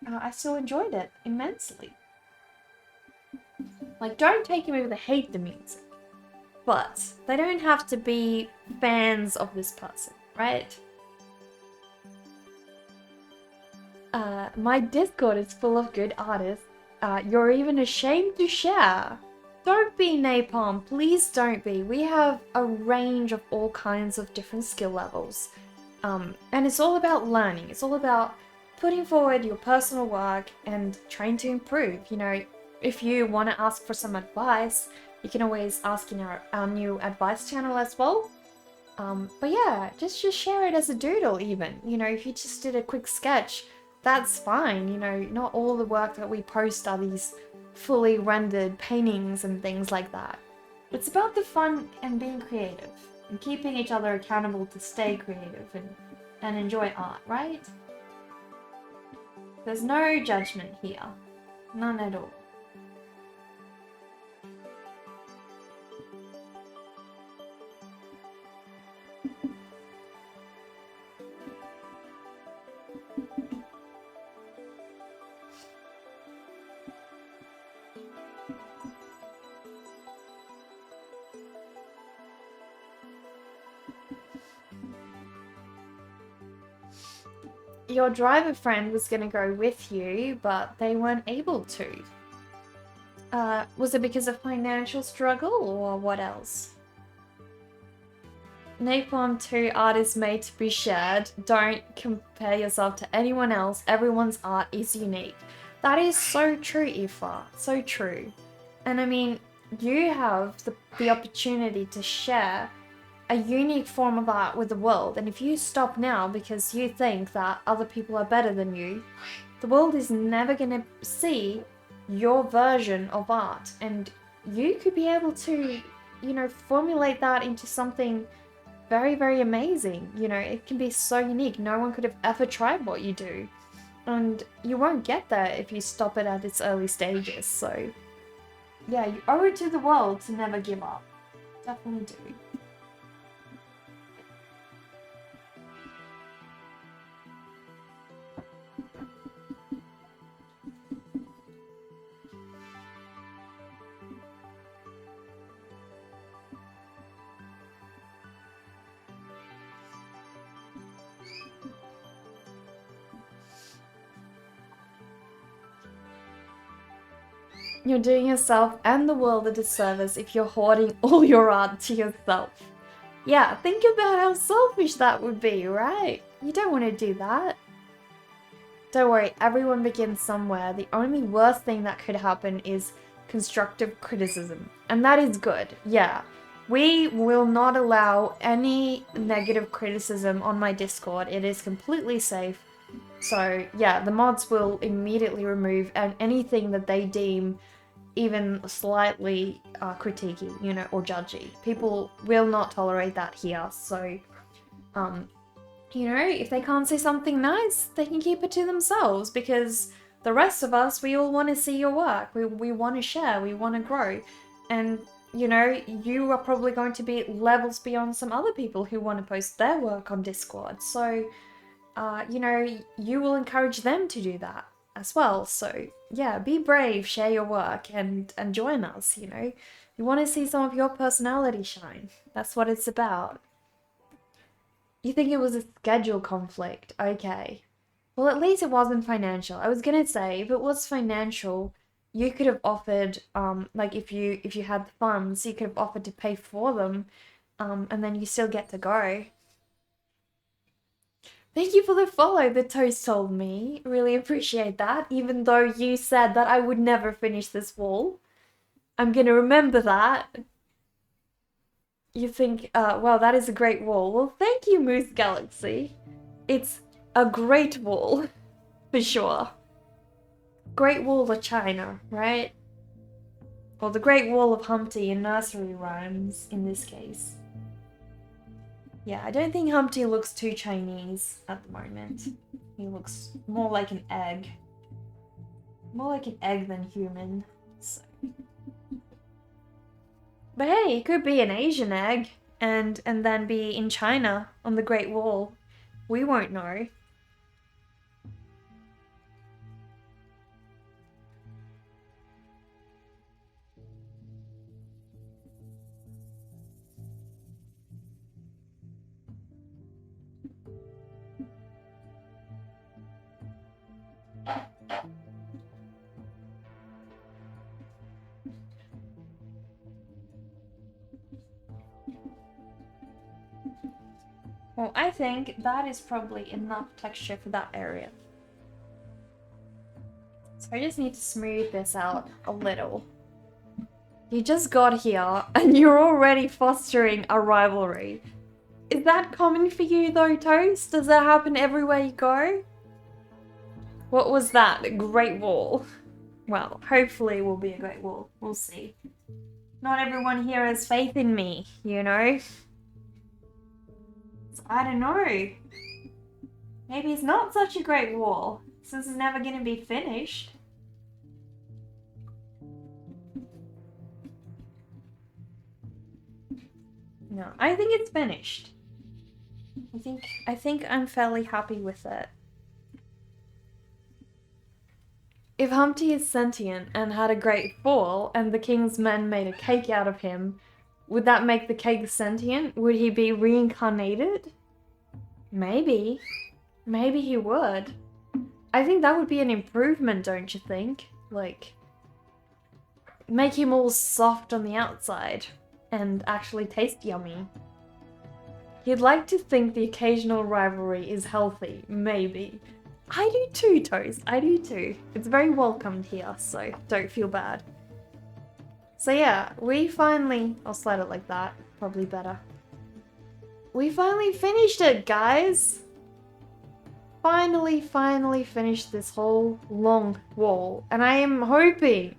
I still enjoyed it immensely. Like, don't take me with a hate the music. But they don't have to be fans of this person, right? My Discord is full of good artists. You're even ashamed to share. Don't be, Napalm. Please don't be. We have a range of all kinds of different skill levels. And it's all about learning. It's all about putting forward your personal work and trying to improve. You know, if you want to ask for some advice, you can always ask in our new advice channel as well. But yeah, just share it as a doodle even. You know, if you just did a quick sketch, that's fine. You know, not all the work that we post are these fully rendered paintings and things like that. It's about the fun and being creative and keeping each other accountable to stay creative and enjoy art, right? There's no judgment here. None at all. Your driver friend was going to go with you, but they weren't able to. Was it because of financial struggle or what else? Napalm 2 art is made to be shared. Don't compare yourself to anyone else. Everyone's art is unique. That is so true, Aoife. So true. And I mean, you have the opportunity to share a unique form of art with the world, and if you stop now because you think that other people are better than you, the world is never going to see your version of art, and you could be able to, you know, formulate that into something very, very amazing. You know, it can be so unique. No one could have ever tried what you do, and you won't get there if you stop it at its early stages. So yeah, you owe it to the world to never give up. Definitely do. You're doing yourself and the world a disservice if you're hoarding all your art to yourself. Yeah, think about how selfish that would be, right? You don't want to do that. Don't worry, everyone begins somewhere. The only worst thing that could happen is constructive criticism. And that is good, yeah. We will not allow any negative criticism on my Discord. It is completely safe. So yeah, the mods will immediately remove anything that they deem even slightly critiquey, you know, or judgy. People will not tolerate that here. So, you know, if they can't say something nice, they can keep it to themselves, because the rest of us, we all want to see your work. We want to share, we want to grow. And, you know, you are probably going to be levels beyond some other people who want to post their work on Discord. So, you know, you will encourage them to do that as well. So yeah, be brave, share your work, and join us, you know. You want to see some of your personality shine. That's what it's about. You think it was a schedule conflict? Okay. Well, at least it wasn't financial. I was gonna say, if it was financial, you could have offered, like if you had the funds, you could have offered to pay for them, and then you still get to go. Thank you for the follow, the Toast told me. Really appreciate that, even though you said that I would never finish this wall. I'm gonna remember that. You think, wow, that is a great wall. Well, thank you, Moose Galaxy. It's a great wall, for sure. Great Wall of China, right? Or the Great Wall of Humpty in nursery rhymes, in this case. Yeah, I don't think Humpty looks too Chinese at the moment. He looks more like an egg. More like an egg than human. So. But hey, it could be an Asian egg and then be in China on the Great Wall. We won't know. Well, I think that is probably enough texture for that area. So I just need to smooth this out a little. You just got here and you're already fostering a rivalry. Is that common for you though, Toast? Does that happen everywhere you go? What was that? A great wall. Well, hopefully it will be a great wall. We'll see. Not everyone here has faith in me, you know? So I don't know. Maybe it's not such a great wall, since it's never gonna be finished. No, I think it's finished. I think I'm fairly happy with it. If Humpty is sentient and had a great fall, and the king's men made a cake out of him, would that make the cake sentient? Would he be reincarnated? Maybe. Maybe he would. I think that would be an improvement, don't you think? Like, make him all soft on the outside and actually taste yummy. You'd like to think the occasional rivalry is healthy, maybe. I do too, Toast, I do too. It's very welcomed here, so don't feel bad. So yeah, we finally... I'll slide it like that, probably better. We finally finished it, guys! Finally finished this whole long wall, and I am hoping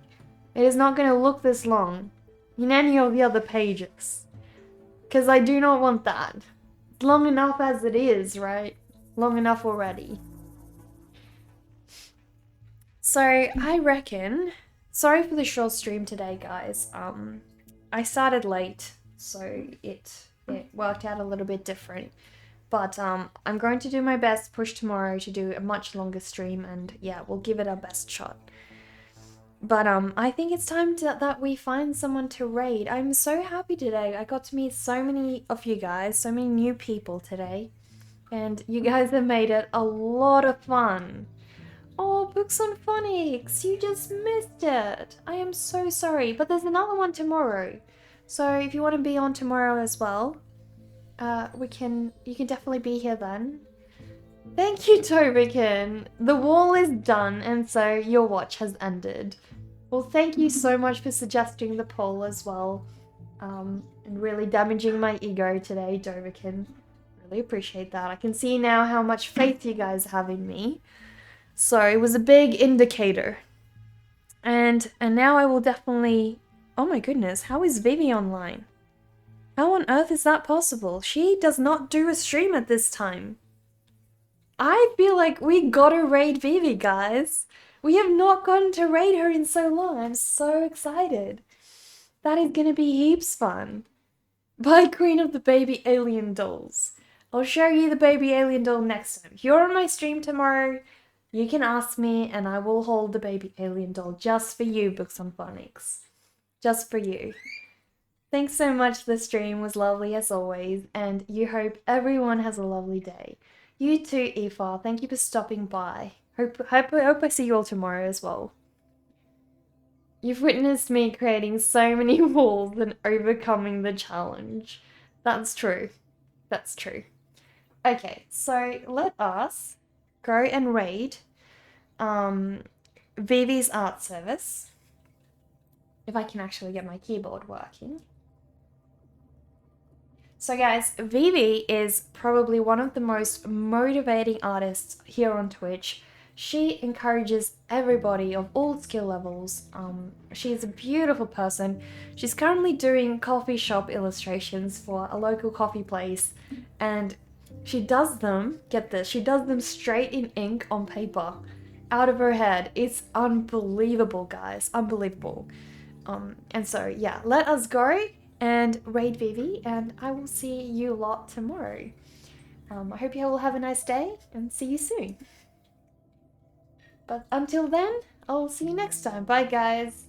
it is not going to look this long in any of the other pages. Because I do not want that. It's long enough as it is, right? Long enough already. So, I reckon... Sorry for the short stream today, guys. I started late, so it worked out a little bit different. But I'm going to do my best, push tomorrow to do a much longer stream, and yeah, we'll give it our best shot. But I think it's time that we find someone to raid. I'm so happy today. I got to meet so many of you guys, so many new people today. And you guys have made it a lot of fun. Oh, Books on Phonics, you just missed it. I am so sorry, but there's another one tomorrow. So if you want to be on tomorrow as well, you can definitely be here then. Thank you, Tobican. The wall is done, and so your watch has ended. Well, thank you so much for suggesting the poll as well, and really damaging my ego today, Dovikin. Really appreciate that. I can see now how much faith you guys have in me. So it was a big indicator. And now I will definitely... Oh my goodness, how is Vivi online? How on earth is that possible? She does not do a stream at this time. I feel like we gotta raid Vivi, guys. We have not gotten to raid her in so long. I'm so excited. That is gonna be heaps fun. By Queen of the Baby Alien Dolls. I'll show you the baby alien doll next time. If you're on my stream tomorrow, you can ask me and I will hold the baby alien doll just for you, Books on Phonics. Just for you. Thanks so much. The stream was lovely as always, and you hope everyone has a lovely day. You too, Aoife. Thank you for stopping by. Hope I see you all tomorrow as well. You've witnessed me creating so many walls and overcoming the challenge. That's true. That's true. Okay, so let us go and raid Vivi's art service. If I can actually get my keyboard working. So guys, Vivi is probably one of the most motivating artists here on Twitch. She encourages everybody of all skill levels. She's a beautiful person. She's currently doing coffee shop illustrations for a local coffee place, and she does them, get this, she does them straight in ink on paper, out of her head. It's unbelievable, guys, unbelievable. And so yeah, let us go and raid Vivi, and I will see you lot tomorrow. I hope you all have a nice day, and see you soon. But until then, I'll see you next time. Bye, guys.